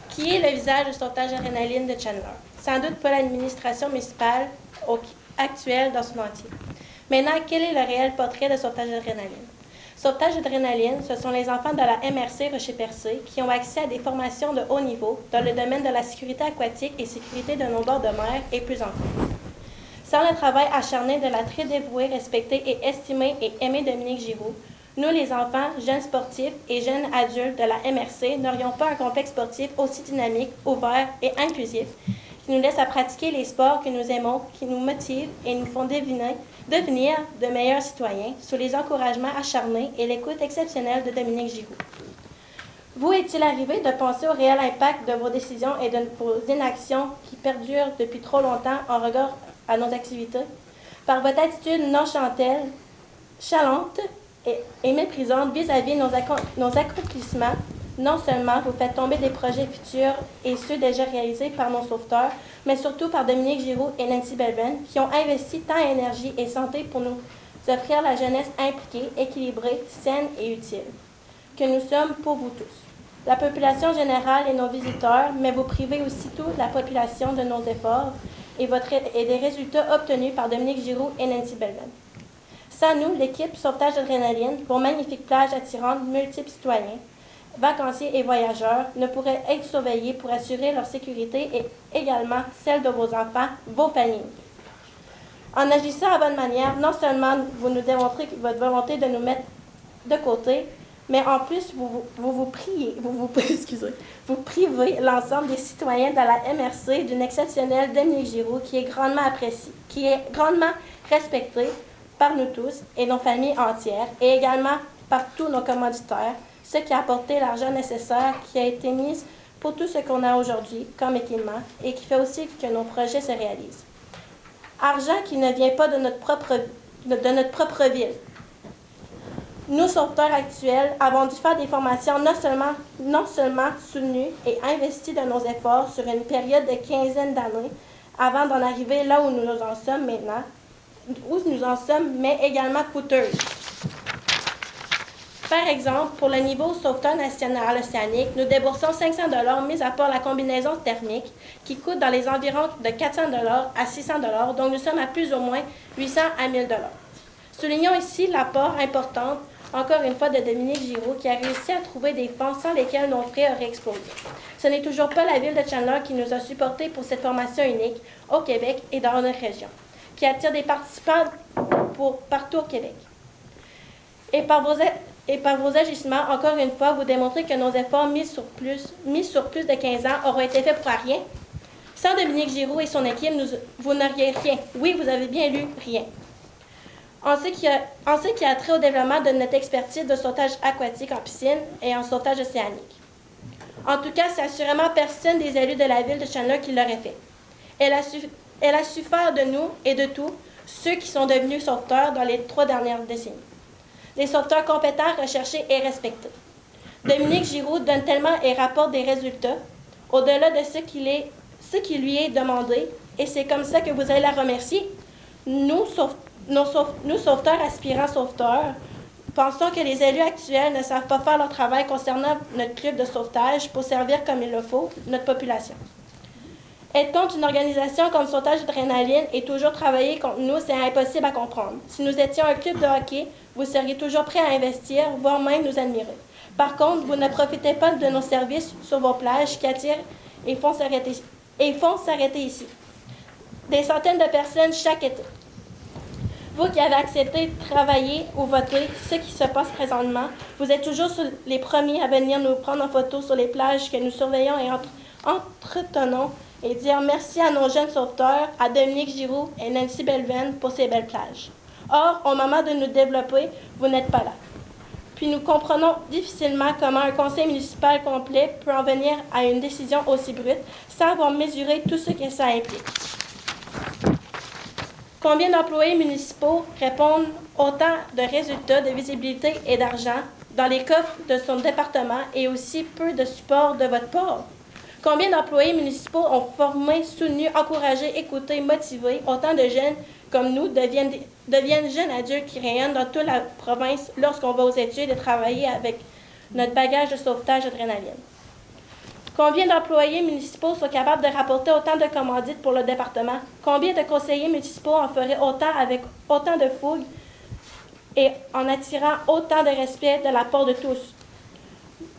Qui est le visage du sauvetage adrénaline de Chandler? Sans doute pas l'administration municipale actuelle dans son entier. Maintenant, quel est le réel portrait de sauvetage adrénaline? Sauvetage adrénaline, ce sont les enfants de la MRC Rocher-Percé qui ont accès à des formations de haut niveau dans le domaine de la sécurité aquatique et sécurité de nos bords de mer et plus encore. Sans le travail acharné de la très dévouée, respectée et estimée et aimée Dominique Giroux, nous, les enfants, jeunes sportifs et jeunes adultes de la MRC, n'aurions pas un complexe sportif aussi dynamique, ouvert et inclusif qui nous laisse à pratiquer les sports que nous aimons, qui nous motivent et nous font devenir de meilleurs citoyens sous les encouragements acharnés et l'écoute exceptionnelle de Dominique Giroux. Vous est-il arrivé de penser au réel impact de vos décisions et de vos inactions qui perdurent depuis trop longtemps en regard à nos activités? Par votre attitude chalante et méprisante vis-à-vis nos accomplissements, non seulement vous faites tomber des projets futurs et ceux déjà réalisés par nos sauveteurs, mais surtout par Dominique Giroux et Nancy Belben, qui ont investi temps, énergie et santé pour nous offrir la jeunesse impliquée, équilibrée, saine et utile, que nous sommes pour vous tous. La population générale et nos visiteurs, mais vous privez aussitôt la population de nos efforts et des résultats obtenus par Dominique Giroux et Nancy Belben. Sans nous, l'équipe Sauvetage d'Adrénaline, vos magnifiques plages attirantes, multiples citoyens, vacanciers et voyageurs ne pourraient être surveillés pour assurer leur sécurité et également celle de vos enfants, vos familles. En agissant à bonne manière, non seulement vous nous démontrez votre volonté de nous mettre de côté, mais en plus, vous privez l'ensemble des citoyens de la MRC d'une exceptionnelle Dominique Giroux qui est grandement appréciée, qui est grandement respectée par nous tous et nos familles entières, et également par tous nos commanditaires, ce qui a apporté l'argent nécessaire qui a été mis pour tout ce qu'on a aujourd'hui comme équipement et qui fait aussi que nos projets se réalisent. Argent qui ne vient pas de notre propre ville. Nous, sauveteurs actuels, avons dû faire des formations non seulement soutenues et investies de nos efforts sur une période de quinzaine d'années avant d'en arriver là où nous en sommes maintenant, mais également coûteuses. Par exemple, pour le niveau sauveteur national océanique, nous déboursons 500 $, mis à part la combinaison thermique, qui coûte dans les environs de 400 $ à 600 $, donc nous sommes à plus ou moins 800 à 1000 $. Soulignons ici l'apport important, encore une fois, de Dominique Giroux, qui a réussi à trouver des fonds sans lesquels nos frais auraient explosé. Ce n'est toujours pas la ville de Chandler qui nous a supportés pour cette formation unique au Québec et dans notre région, qui attire des participants partout au Québec. Et par et par vos agissements, encore une fois, vous démontrez que nos efforts mis sur plus de 15 ans auront été faits pour rien. Sans Dominique Giroux et son équipe, vous n'auriez rien. Oui, vous avez bien lu rien. En ce qui a trait au développement de notre expertise de sauvetage aquatique en piscine et en sauvetage océanique. En tout cas, c'est assurément personne des élus de la ville de Chandler qui l'aurait fait. Elle a su faire de nous et de tous ceux qui sont devenus sauveteurs dans les 3 dernières décennies. Des sauveteurs compétents, recherchés et respectés. Dominique Giroux donne tellement et rapporte des résultats au-delà de ce qui lui est demandé, et c'est comme ça que vous allez la remercier. Nous, sauveteurs aspirants sauveteurs, pensons que les élus actuels ne savent pas faire leur travail concernant notre club de sauvetage pour servir comme il le faut notre population. Être contre une organisation comme Sauvetage Adrénaline et toujours travailler contre nous, c'est impossible à comprendre. Si nous étions un club de hockey, vous seriez toujours prêts à investir, voire même nous admirer. Par contre, vous ne profitez pas de nos services sur vos plages qui attirent et font s'arrêter ici. Des centaines de personnes chaque été. Vous qui avez accepté de travailler ou voter ce qui se passe présentement, vous êtes toujours les premiers à venir nous prendre en photo sur les plages que nous surveillons et entretenons et dire merci à nos jeunes sauveteurs, à Dominique Giroux et Nancy Belven pour ces belles plages. Or, au moment de nous développer, vous n'êtes pas là. Puis nous comprenons difficilement comment un conseil municipal complet peut en venir à une décision aussi brute sans avoir mesuré tout ce que ça implique. Combien d'employés municipaux répondent autant de résultats, de visibilité et d'argent dans les coffres de son département et aussi peu de support de votre part? Combien d'employés municipaux ont formé, soutenu, encouragé, écouté, motivé autant de jeunes comme nous deviennent jeunes adultes qui rayonnent dans toute la province lorsqu'on va aux études et travailler avec notre bagage de sauvetage Adrénaline? Combien d'employés municipaux sont capables de rapporter autant de commandites pour le département? Combien de conseillers municipaux en feraient autant avec autant de fougue et en attirant autant de respect de la part de tous?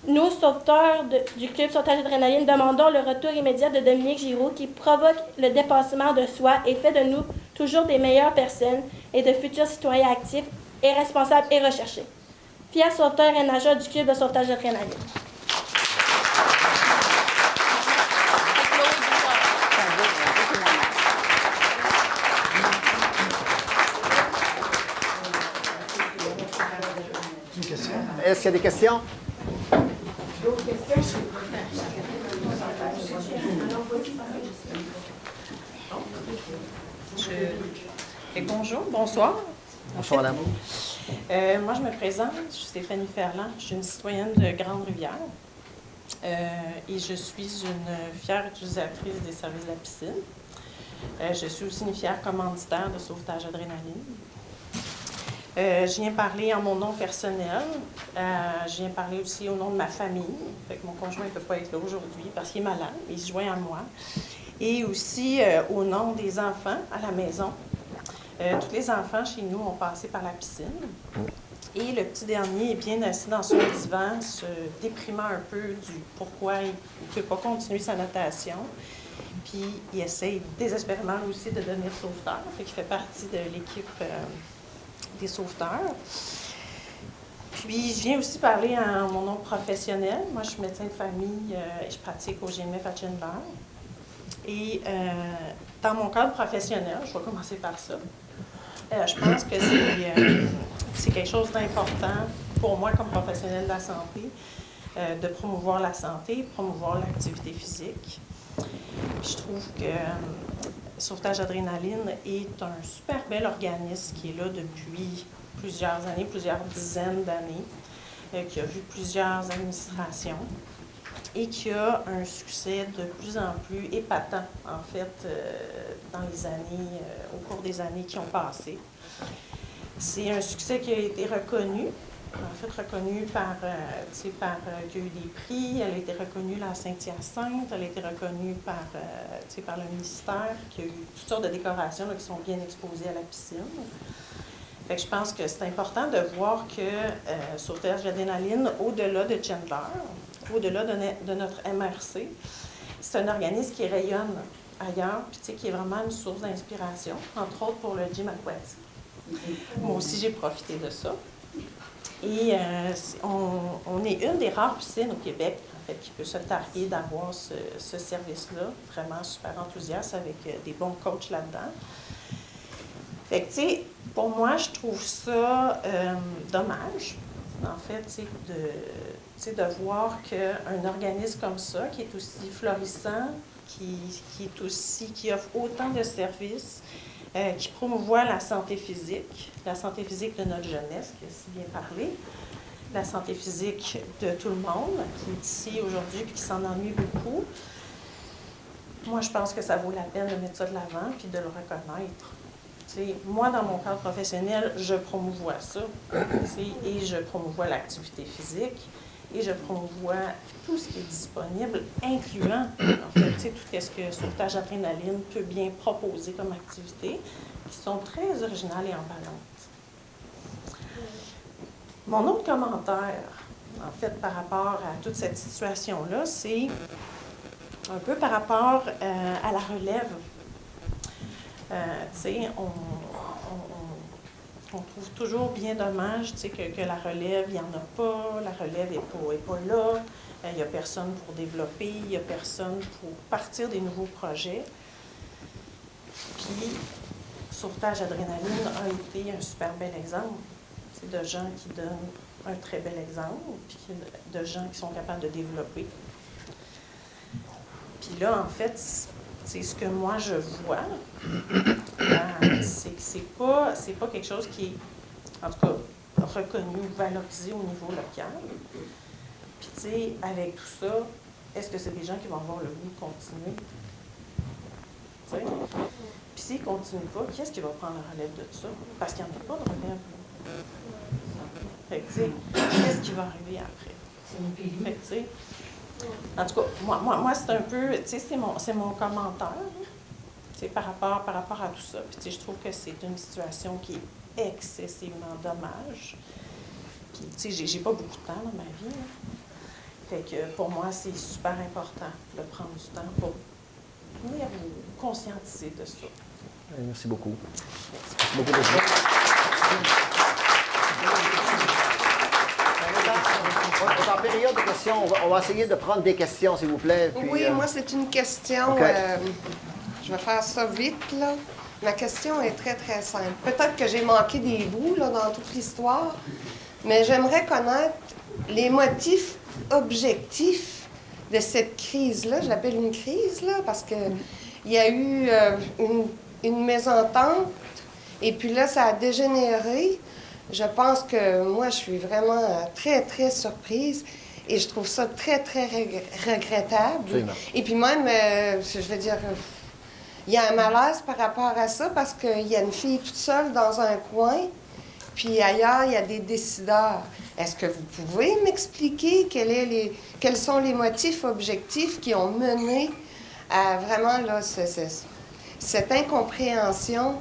Nous, sauveteurs du Club Sauvetage Adrénaline, demandons le retour immédiat de Dominique Giroux qui provoque le dépassement de soi et fait de nous toujours des meilleures personnes et de futurs citoyens actifs et responsables et recherchés. Fiers sauveteurs et nageurs du Club de Sauvetage Adrénaline. Est-ce qu'il y a des questions? Bonjour, bonsoir. Bonsoir, madame. Moi, je me présente, je suis Stéphanie Ferland, je suis une citoyenne de Grande-Rivière et je suis une fière utilisatrice des services de la piscine. Je suis aussi une fière commanditaire de Sauvetage Adrénaline. Je viens parler en mon nom personnel. Je viens parler aussi au nom de ma famille. Fait que mon conjoint ne peut pas être là aujourd'hui parce qu'il est malade. Il se joint à moi. Et aussi au nom des enfants à la maison. Tous les enfants chez nous ont passé par la piscine. Et le petit dernier est bien assis dans son divan, se déprimant un peu du pourquoi il ne peut pas continuer sa natation. Puis il essaye désespérément aussi de devenir sauveteur. Fait qu'il fait partie de l'équipe des sauveteurs. Puis, je viens aussi parler en mon nom professionnel. Moi, je suis médecin de famille et je pratique au GMF à Chandler. Et dans mon cadre professionnel, je vais commencer par ça, je pense que c'est quelque chose d'important pour moi comme professionnel de la santé, de promouvoir la santé, promouvoir l'activité physique. Puis, je trouve que Sauvetage Adrénaline est un super bel organisme qui est là depuis plusieurs années, plusieurs dizaines d'années, qui a vu plusieurs administrations et qui a un succès de plus en plus épatant, en fait, dans les années, au cours des années qui ont passé. C'est un succès qui a été reconnu, en fait reconnu par qu'il y a eu des prix, elle a été reconnue la Saint-Hyacinthe, elle a été reconnue par le ministère, qui a eu toutes sortes de décorations là, qui sont bien exposées à la piscine. Fait que je pense que c'est important de voir que Sauvetage Adrénaline, au-delà de Chandler, au-delà de notre MRC, c'est un organisme qui rayonne ailleurs, puis qui est vraiment une source d'inspiration, entre autres pour le gym aquatique. Moi aussi, j'ai profité de ça. Et on est une des rares piscines au Québec, en fait, qui peut se targuer d'avoir ce service-là. Vraiment super enthousiaste avec des bons coachs là-dedans. Fait que, tu sais, pour moi, je trouve ça dommage, en fait, tu sais, de voir qu'un organisme comme ça, qui est aussi florissant, qui offre autant de services, qui promouvoit la santé physique de notre jeunesse, qui a si bien parlé, la santé physique de tout le monde, qui est ici aujourd'hui et qui s'en ennuie beaucoup. Moi, je pense que ça vaut la peine de mettre ça de l'avant puis de le reconnaître. T'sais, moi, dans mon cadre professionnel, je promouvois ça, et je promouvois l'activité physique, et je promouvois tout ce qui est disponible, incluant, en fait, tout ce que Sauvetage Adrénaline peut bien proposer comme activité, qui sont très originales et emballantes. Mon autre commentaire, en fait, par rapport à toute cette situation-là, c'est un peu par rapport à la relève. On trouve toujours bien dommage que la relève, il n'y en a pas, la relève n'est pas là, il n'y a personne pour développer, il n'y a personne pour partir des nouveaux projets. Puis, Sauvetage Adrénaline a été un super bel exemple. C'est de gens qui donnent un très bel exemple, puis de gens qui sont capables de développer. Puis là, en fait, c'est ce que moi je vois, c'est que c'est pas quelque chose qui est, en tout cas, reconnu ou valorisé au niveau local. Puis, tu sais, avec tout ça, est-ce que c'est des gens qui vont avoir le goût de continuer? Tu sais? Puis s'ils ne continuent pas, qui est-ce qui va prendre la relève de tout ça? Parce qu'il n'y en a pas de relève. Fait que, tu sais, qu'est-ce qui va arriver après? Fait que, tu sais, en tout cas, moi c'est un peu, tu sais, c'est mon commentaire, tu sais, par rapport à tout ça. Puis, tu sais, je trouve que c'est une situation qui est excessivement dommage. Puis, tu sais, j'ai pas beaucoup de temps dans ma vie, là. Fait que, pour moi, c'est super important de prendre du temps pour venir vous conscientiser de ça. Merci beaucoup. Merci beaucoup de ça. On est en période de questions. On va essayer de prendre des questions, s'il vous plaît. Puis, oui, moi, c'est une question. Okay. Je vais faire ça vite, là. Ma question est très, très simple. Peut-être que j'ai manqué des bouts, là, dans toute l'histoire, mais j'aimerais connaître les motifs objectifs de cette crise-là. Je l'appelle une crise, là, parce qu'il y a eu une mésentente, et puis là, ça a dégénéré. Je pense que moi, je suis vraiment très, très surprise et je trouve ça très, très regrettable. Absolument. Et puis même, je veux dire, il y a un malaise par rapport à ça parce qu'il y a une fille toute seule dans un coin, puis ailleurs, il y a des décideurs. Est-ce que vous pouvez m'expliquer quels sont les motifs objectifs qui ont mené à vraiment là, cette incompréhension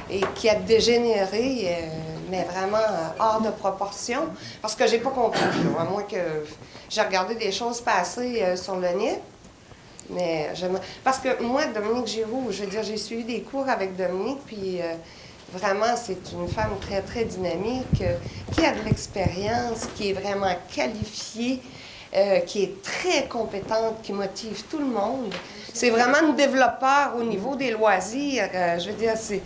et qui a dégénéré, mais vraiment hors de proportion, parce que j'ai pas compris, à moins que j'ai regardé des choses passer sur le net, mais parce que moi, Dominique Giroux, je veux dire, j'ai suivi des cours avec Dominique, puis vraiment, c'est une femme très, très dynamique, qui a de l'expérience, qui est vraiment qualifiée, qui est très compétente, qui motive tout le monde. C'est vraiment une développeur au niveau des loisirs. Je veux dire, c'est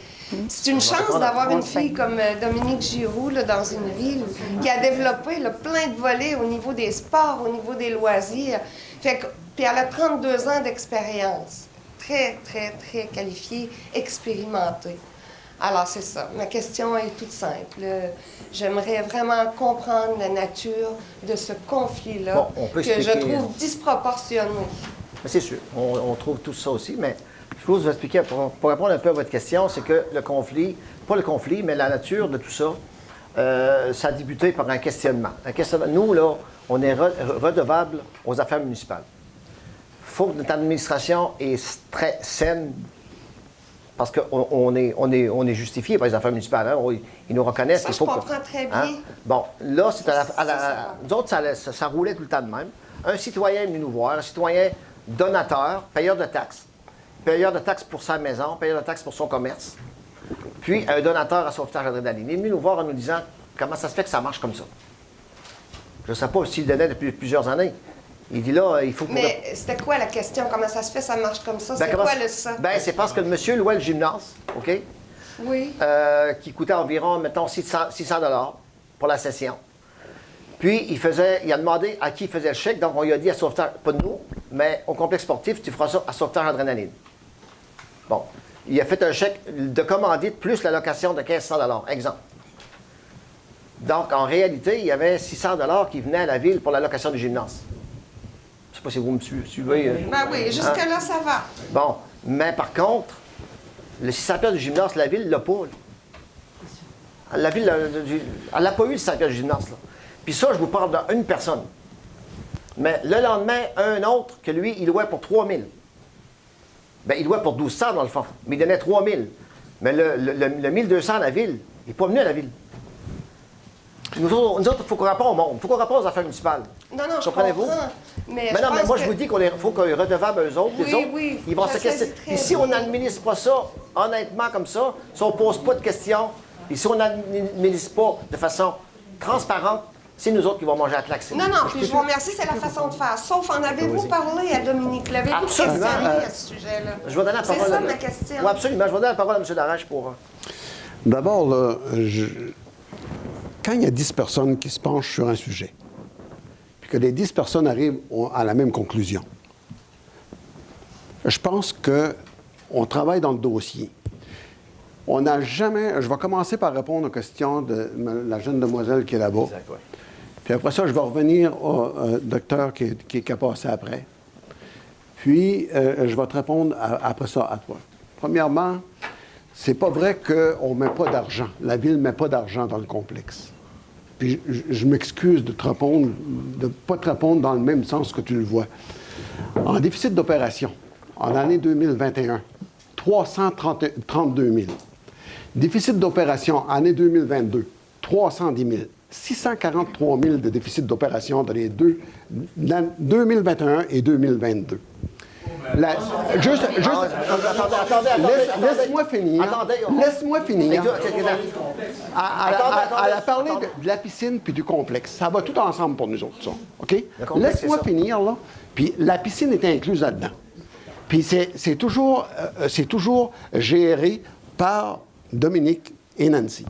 une chance d'avoir une fille comme Dominique Giroux là, dans une ville qui a développé là, plein de volets au niveau des sports, au niveau des loisirs. Puis elle a 32 ans d'expérience. Très, très, très qualifiée, expérimentée. Alors, c'est ça. Ma question est toute simple. J'aimerais vraiment comprendre la nature de ce conflit-là, que je trouve disproportionné. C'est sûr, on trouve tout ça aussi, mais je peux vous expliquer, pour répondre un peu à votre question, c'est que le conflit, pas le conflit, mais la nature de tout ça, ça a débuté par un questionnement. Nous, là, on est redevable aux affaires municipales. Il faut que notre administration est très saine, parce qu'on est justifié par les affaires municipales. Hein? Ils nous reconnaissent. Ça, je comprends très bien. Hein? Bon, là, c'est nous autres, ça roulait tout le temps de même. Un citoyen est venu nous voir, un citoyen donateur, payeur de taxes pour sa maison, payeur de taxes pour son commerce, puis un donateur à Sauvetage Adrénaline. Il est venu nous voir en nous disant comment ça se fait que ça marche comme ça. Je ne sais pas s'il le donnait depuis plusieurs années. Il dit là, il faut... Mais c'était quoi la question? Comment ça se fait? Ça marche comme ça? Ben, C'est quoi le ça? Ben, c'est parce que le monsieur louait le gymnase, OK? Oui. Qui coûtait environ, mettons, 600 $ pour la session. Puis, il a demandé à qui il faisait le chèque. Donc, on lui a dit à Sauvetage, pas de nous, mais au complexe sportif, tu feras ça à Sauvetage Adrénaline. Bon. Il a fait un chèque de commandite plus l'allocation de 1500 $, exemple. Donc, en réalité, il y avait 600 $ qui venaient à la ville pour l'allocation du gymnase. Je ne sais pas si vous me suivez. Ben oui, jusque-là, ça va. Bon. Mais par contre, le 600 $ du gymnase, la ville ne l'a pas. Là. La ville, elle n'a pas eu le 600 $ du gymnase. Là. Puis ça, je vous parle d'une personne. Mais le lendemain, un autre, que lui, il louait pour 3 000. Bien, il louait pour 1200 dans le fond, mais il donnait 3 000. Mais le 1200 à la ville, il n'est pas venu à la ville. Nous autres, il faut qu'on rapporte au monde. Il faut qu'on rapporte aux affaires municipales. Non, non, je comprenez-vous? comprends. Mais non, mais moi, je que... vous dis qu'il faut qu'on est redevable eux autres. Oui, les autres, oui, ils vont je se sais questionner. très Et si bien. on n'administre pas ça, honnêtement, comme ça, si on ne pose pas de questions, et si on n'administre pas de façon transparente, c'est nous autres qui vont manger à claque. Non, non, puis je vous remercie, c'est la façon de faire. Sauf, en avez-vous parlé à Dominique? L'avez-vous Absolument. questionné à ce sujet-là? Je vais donner la parole. C'est ça ma question. Oui, absolument. Je vais donner la parole à M. Darèche pour... D'abord, là, quand il y a 10 personnes qui se penchent sur un sujet, puis que les 10 personnes arrivent à la même conclusion, je pense qu'on travaille dans le dossier. On n'a jamais... Je vais commencer par répondre aux questions de la jeune demoiselle qui est là-bas. Exact, ouais. Puis après ça, je vais revenir au docteur qui a passé après. Puis, je vais te répondre après ça à toi. Premièrement, c'est pas vrai qu'on ne met pas d'argent. La Ville ne met pas d'argent dans le complexe. Puis, je m'excuse de ne pas te répondre dans le même sens que tu le vois. En déficit d'opération, en année 2021, 332 000. Déficit d'opération, année 2022, 310 000. 643 000 de déficit d'opération dans les 2021 et 2022. Laisse-moi finir. Laisse-moi finir. Elle a parlé de la piscine puis du complexe. Ça va tout ensemble pour nous autres, ça. OK? Laisse-moi finir, là. Puis la piscine est incluse là-dedans. Puis c'est toujours géré par Dominique et Nancy.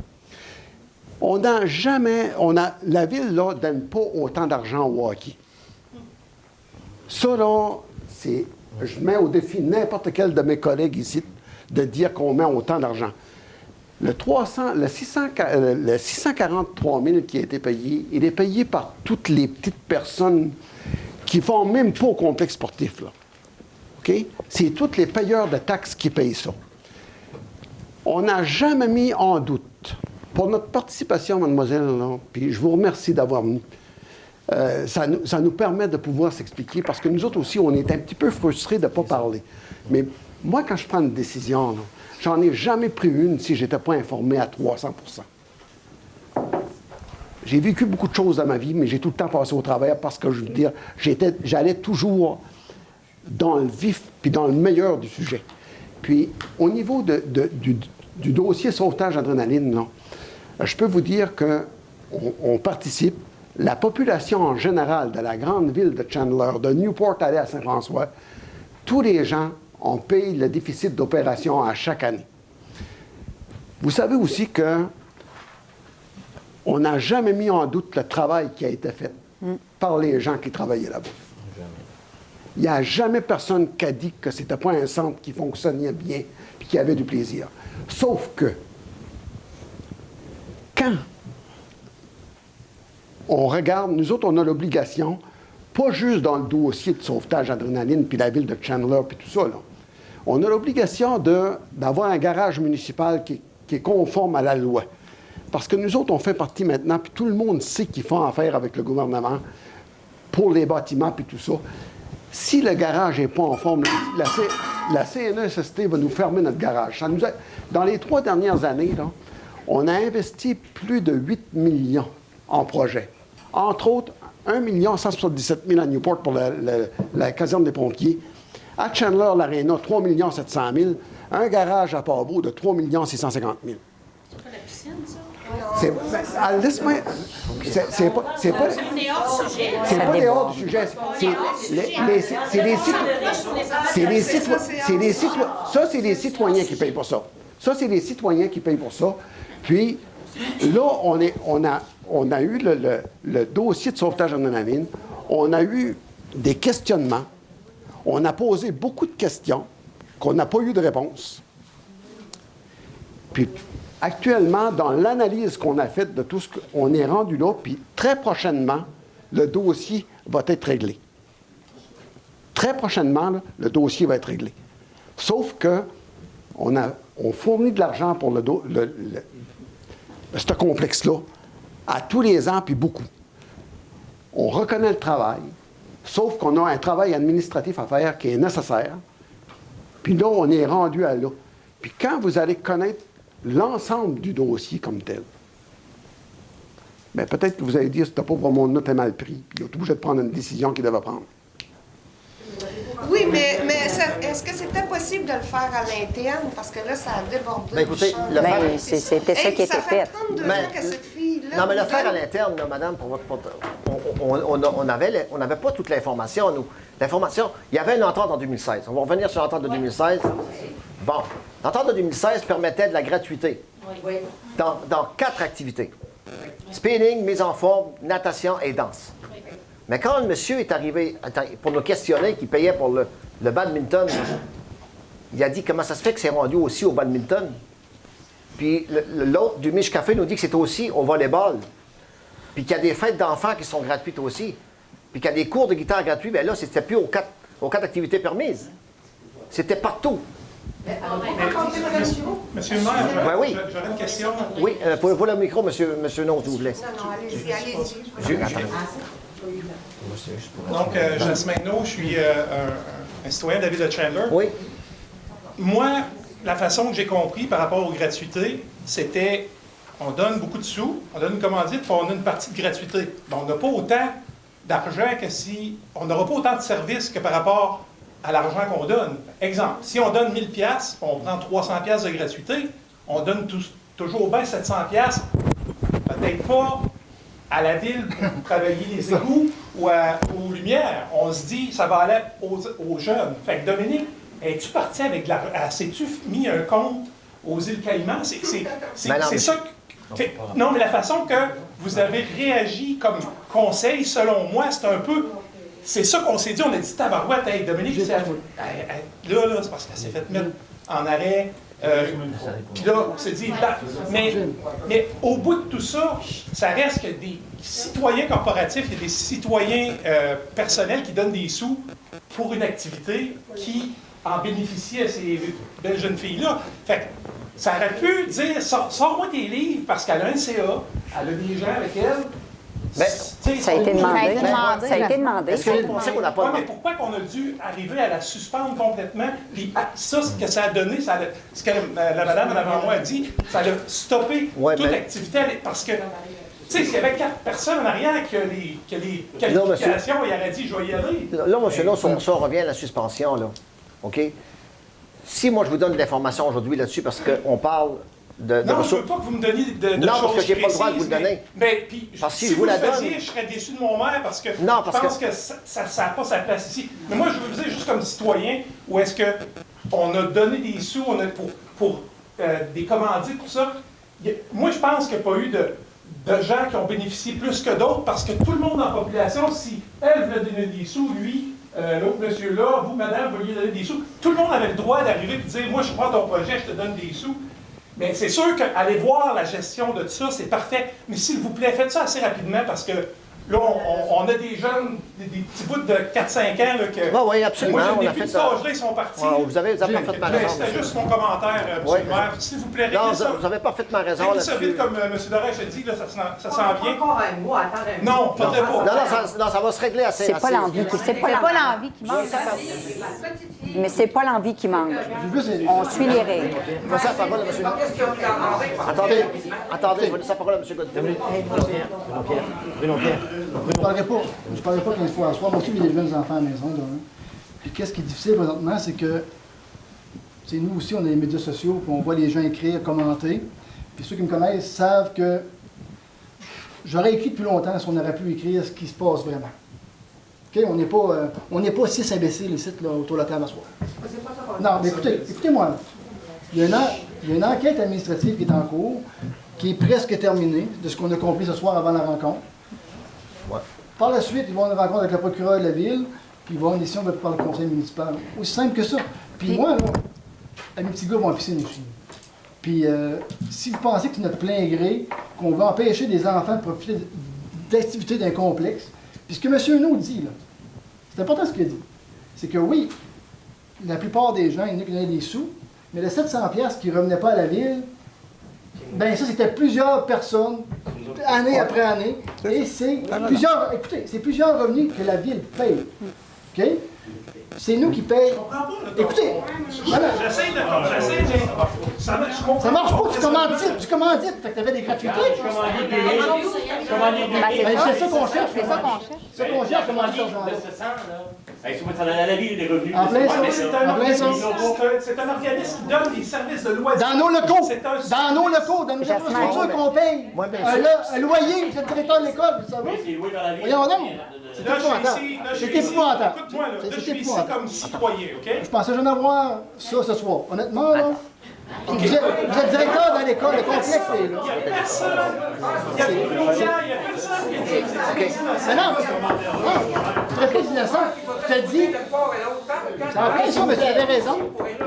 La Ville, là, ne donne pas autant d'argent au hockey. Ça, là, je mets au défi n'importe quel de mes collègues ici de dire qu'on met autant d'argent. Le 643 000 qui a été payé, il est payé par toutes les petites personnes qui ne font même pas au complexe sportif, là. OK? C'est tous les payeurs de taxes qui payent ça. On n'a jamais mis en doute. Pour notre participation, mademoiselle, là, puis je vous remercie d'avoir venu. Ça nous permet de pouvoir s'expliquer parce que nous autres aussi, on est un petit peu frustrés de ne pas parler. Mais moi, quand je prends une décision, là, j'en ai jamais pris une si je n'étais pas informé à 300 %. J'ai vécu beaucoup de choses dans ma vie, mais j'ai tout le temps passé au travers parce que, je veux dire, j'allais toujours dans le vif puis dans le meilleur du sujet. Puis, au niveau du dossier sauvetage adrénaline, là, je peux vous dire qu'on participe. La population en général de la grande ville de Chandler, de Newport aller à Saint-François, tous les gens, on paye le déficit d'opération à chaque année. Vous savez aussi qu'on n'a jamais mis en doute le travail qui a été fait par les gens qui travaillaient là-bas. Il n'y a jamais personne qui a dit que ce n'était pas un centre qui fonctionnait bien et qui avait du plaisir. Sauf que, quand on regarde, nous autres, on a l'obligation, pas juste dans le dossier de sauvetage adrénaline, puis la ville de Chandler, puis tout ça, là. On a l'obligation d'avoir un garage municipal qui est conforme à la loi. Parce que nous autres, on fait partie maintenant, puis tout le monde sait qu'ils font affaire avec le gouvernement pour les bâtiments, puis tout ça. Si le garage n'est pas en forme, la CNESST va nous fermer notre garage. Dans les 3 dernières années, là, on a investi plus de 8 millions en projets. Entre autres, 1 177 000 à Newport pour la caserne des pompiers. À Chandler, l'Arena, 3 700 000. Un garage à Pabot de 3 650 000. C'est pas la piscine, ça? Laisse-moi. C'est pas des hors du sujet. Ça, c'est les citoyens qui payent pour ça. Ça, c'est les citoyens qui payent pour ça. Puis, là, on a eu le dossier de sauvetage d'adrénaline. On a eu des questionnements. On a posé beaucoup de questions qu'on n'a pas eu de réponse. Puis, actuellement, dans l'analyse qu'on a faite de tout ce qu'on est rendu là, puis très prochainement, le dossier va être réglé. Très prochainement, là, le dossier va être réglé. Sauf que on fournit de l'argent pour ce complexe-là à tous les ans, puis beaucoup. On reconnaît le travail, sauf qu'on a un travail administratif à faire qui est nécessaire. Puis là, on est rendu à là. Puis quand vous allez connaître l'ensemble du dossier comme tel, bien, peut-être que vous allez dire, ce pauvre monde-là est mal pris, puis il est obligé de prendre une décision qu'il devait prendre. Oui, mais est-ce que c'était possible de le faire à l'interne? Parce que là, ça a débordé. Ben, écoutez, c'était ça qui était fait. Ça fait 32 ans que cette fille-là... Non, mais le faire à l'interne, là, madame, pour votre... On n'avait pas toute l'information, nous. L'information, il y avait une entente en 2016. On va revenir sur l'entente de 2016. Bon, l'entente de 2016 permettait de la gratuité dans 4 activités. Spinning, mise en forme, natation et danse. Mais quand le monsieur est arrivé pour nous questionner, qu'il payait pour le badminton, il a dit comment ça se fait que c'est rendu aussi au badminton. Puis l'autre du Mich Café nous dit que c'est aussi au volleyball. Puis qu'il y a des fêtes d'enfants qui sont gratuites aussi. Puis qu'il y a des cours de guitare gratuits. Bien là, c'était plus aux 4 activités permises. C'était partout. Monsieur le maire, Ben oui. j'aurais une question. Oui, pour le micro, monsieur Non, s'il vous plaît. Non, allez-y. Donc, Jasmin Naud, je suis un citoyen de la ville de Chandler. Oui. Moi, la façon que j'ai compris par rapport aux gratuités, c'était on donne beaucoup de sous, on donne une commandite, puis on a une partie de gratuité. Ben, on n'a pas autant d'argent que si... On n'aura pas autant de services que par rapport à l'argent qu'on donne. Exemple, si on donne 1000$, on prend 300$ de gratuité, on donne toujours bien 700$, peut-être pas à la ville pour travailler les égouts ou aux lumières. On se dit, ça va aller aux jeunes. Fait que Dominique, es-tu parti avec de l'argent? As-tu mis un compte aux îles Caïmans? C'est ça que... Non, mais la façon que vous avez réagi comme conseil, selon moi, c'est un peu... C'est ça qu'on s'est dit. On a dit, tabarouette, hey, Dominique, là, c'est parce qu'elle s'est fait mettre en arrêt. Puis là, on s'est dit, mais au bout de tout ça, ça reste que des citoyens corporatifs, il y a des citoyens personnels qui donnent des sous pour une activité qui en bénéficie à ces belles jeunes filles-là. Fait que ça aurait pu dire, sors-moi tes livres parce qu'elle a un CA, elle a des gens avec elle. Mais, ça a été demandé. Ça a été demandé. Est-ce que vous pensez qu'on n'a pas... mais pourquoi qu'on a dû arriver à la suspendre complètement? Puis ça, ce que ça a donné, ce que la madame en avant moi a dit, ça a stoppé toute activité. Parce que, tu sais, s'il y avait 4 personnes en arrière qui a les qualifications, il aurait dit, je vais y aller. Là, monsieur, là, on revient à la suspension, là. OK? Si moi, je vous donne de l'information aujourd'hui là-dessus, parce qu'on parle de non, je ne veux pas que vous me donniez de non, choses parce que je n'ai pas le droit de vous le précises, donner. Mais puis, parce que si vous la le donne... faisiez, je serais déçu de mon maire parce que non, je pense que ça n'a pas sa place ici. Mais moi, je veux vous dire, juste comme citoyen, où est-ce qu'on a donné des sous pour des commandites, tout ça. Moi, je pense qu'il n'y a pas eu de gens qui ont bénéficié plus que d'autres parce que tout le monde dans la population, si elle voulait donner des sous, lui, l'autre monsieur-là, vous, madame, vouliez donner des sous, tout le monde avait le droit d'arriver et de dire, moi, je prends ton projet, je te donne des sous. Mais c'est sûr qu'aller voir la gestion de tout ça, c'est parfait. Mais s'il vous plaît, faites ça assez rapidement parce que là, on a des jeunes, des petits bouts de 4-5 ans là, que... Oui, absolument. Moi, on j'ai a des fait petits ça. âges-là, ils sont partis. Vous avez parfaitement raison. C'était juste mon commentaire, M. le maire. S'il vous plaît, réglez ça. Vous avez parfaitement raison là-dessus. Réglez ça vite, comme M. Dorèche a dit, là, ça s'en vient. Encore un mois, attendez. Non, peut-être pas. Non, ça va se régler assez. C'est pas l'envie qui manque. Mais c'est pas l'envie qui manque. On suit les règles. Je vais laisser la parole à M. Attendez, je vais laisser la parole à M. Godin. Je ne parlerai pas 15 fois à soir. Moi aussi, j'ai des jeunes enfants à la maison. Puis qu'est-ce qui est difficile présentement, c'est que nous aussi, on a les médias sociaux, puis on voit les gens écrire, commenter. Puis ceux qui me connaissent savent que j'aurais écrit depuis longtemps si on aurait pu écrire ce qui se passe vraiment. OK? On n'est pas 6 imbéciles ici là, autour de la table à soir. Non, mais écoutez-moi. Il y a une enquête administrative qui est en cours, qui est presque terminée, de ce qu'on a compris ce soir avant la rencontre. Ouais. Par la suite, ils vont avoir une rencontre avec le procureur de la ville, puis ils vont avoir une décision par le conseil municipal. Aussi simple que ça. Puis moi, là, mes petits gars vont en piscine aussi. Puis si vous pensez que c'est notre plein gré, qu'on va empêcher des enfants de profiter d'activités d'un complexe, puis ce que M. Huneau dit, là, c'est important ce qu'il dit, c'est que oui, la plupart des gens, il y en a qui donnaient des sous, mais les 700$ qui ne revenaient pas à la ville, bien ça, c'était plusieurs personnes, année après année, et c'est plusieurs revenus que la ville paye. OK? C'est nous qui payons. Écoutez, J'essaie de. Ça marche pas, tu commandites. Fait que tu avais des gratuités. C'est ça qu'on cherche. C'est ça qu'on cherche, commandite. La ville, les revenus. En plein c'est un organisme qui donne des services de loisirs. Dans nos locaux, dans nos infrastructures qu'on paye. Un loyer, c'est le directeur de l'école, vous savez. Voyons donc. C'est épouvantable. Écoute-moi, là, je suis ici comme citoyen, OK? Je pensais jamais avoir ça ce soir. Honnêtement, là. Vous êtes directeur dans l'école, le complexe est là. Il n'y a personne. Il y a des clients, il n'y a personne qui est mais non, tu te répliques innocent. Tu te dis. C'est en plein ça, mais tu avais raison.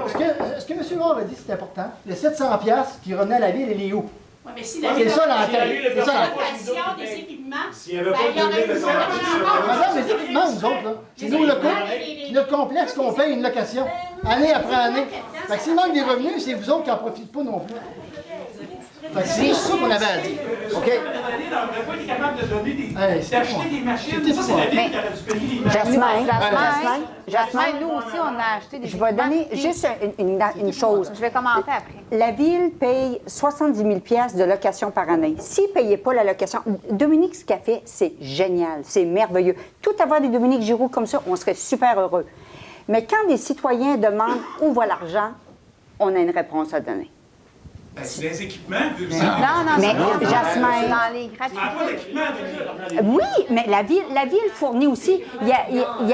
Ce que M. Loire a dit, c'est important. Les 700$ qui revenaient à la ville, il est où? Oui, mais si c'est ça l'enquête. C'est ça location des équipements, s'il n'y avait pas de madame, les équipements, nous autres, là. C'est nous, le notre complexe qu'on paye une location, année après année. Fait que s'il manque des revenus, c'est vous autres qui n'en profitent pas non plus. Fait que c'est ça qu'on avait à dire. OK? D'acheter des machines, c'est la ville qui aurait dû payer les machines. Jasmin, nous aussi, on a acheté des Je vais donner juste une chose. Je vais commenter après. La ville paye 70 000 $ de location par année. S'ils ne payaient pas la location, Dominique, ce qu'elle fait, c'est génial, c'est merveilleux. Tout avoir des Dominique Giroux comme ça, on serait super heureux. Mais quand des citoyens demandent où va l'argent, on a une réponse à donner. C'est des équipements. Mais Jasmin, dans les gratuités. oui, mais la ville fournit aussi. Il y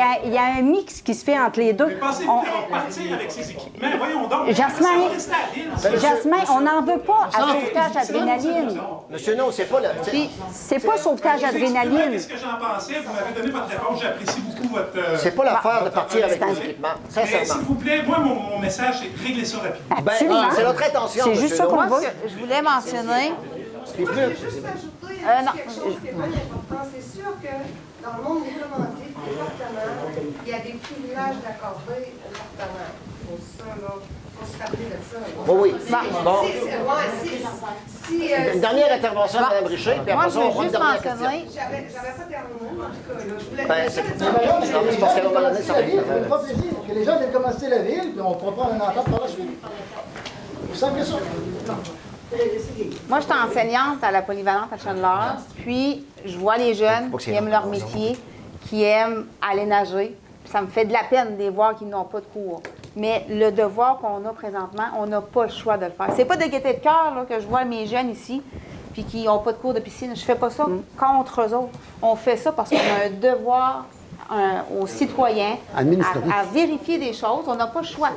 a un mix qui se fait entre les deux. Mais pensez-vous qu'on va partir avec ces équipements? Voyons donc. Jasmin, on n'en veut pas à sauvetage adrénaline. Monsieur, non, c'est pas le. C'est pas sauvetage adrénaline. Qu'est-ce que j'en pensais? Vous m'avez donné votre réponse. J'apprécie beaucoup votre. C'est pas l'affaire de partir avec des équipements. Sincèrement. S'il vous plaît, moi, mon message, c'est régler ça rapidement. C'est notre intention. C'est juste ça qu'on veut. Je voulais mentionner. Juste ajouter quelque chose qui n'est pas important. C'est sûr que dans le monde réglementé, les partenaires, il y a des privilèges d'accordés aux partenaires. Pour ça, là, il faut se rappeler de ça. Oui. Une dernière intervention de Mme Richer, puis après ça, on prend une dernière question. J'avais pas terminé, en tout cas. Je voulais C'est parce qu'à un moment donné, ça va que les gens viennent commencer la ville, puis on pourra prendre un entente par la suite. C'est simple que ça. Moi, je suis enseignante à la polyvalente à Chandler, puis je vois les jeunes qui aiment leur métier, qui aiment aller nager. Ça me fait de la peine de les voir qui n'ont pas de cours. Mais le devoir qu'on a présentement, on n'a pas le choix de le faire. C'est pas de gaieté de cœur là, que je vois mes jeunes ici, puis qui n'ont pas de cours de piscine. Je fais pas ça contre eux autres. On fait ça parce qu'on a un devoir aux citoyens à vérifier des choses. On n'a pas le choix.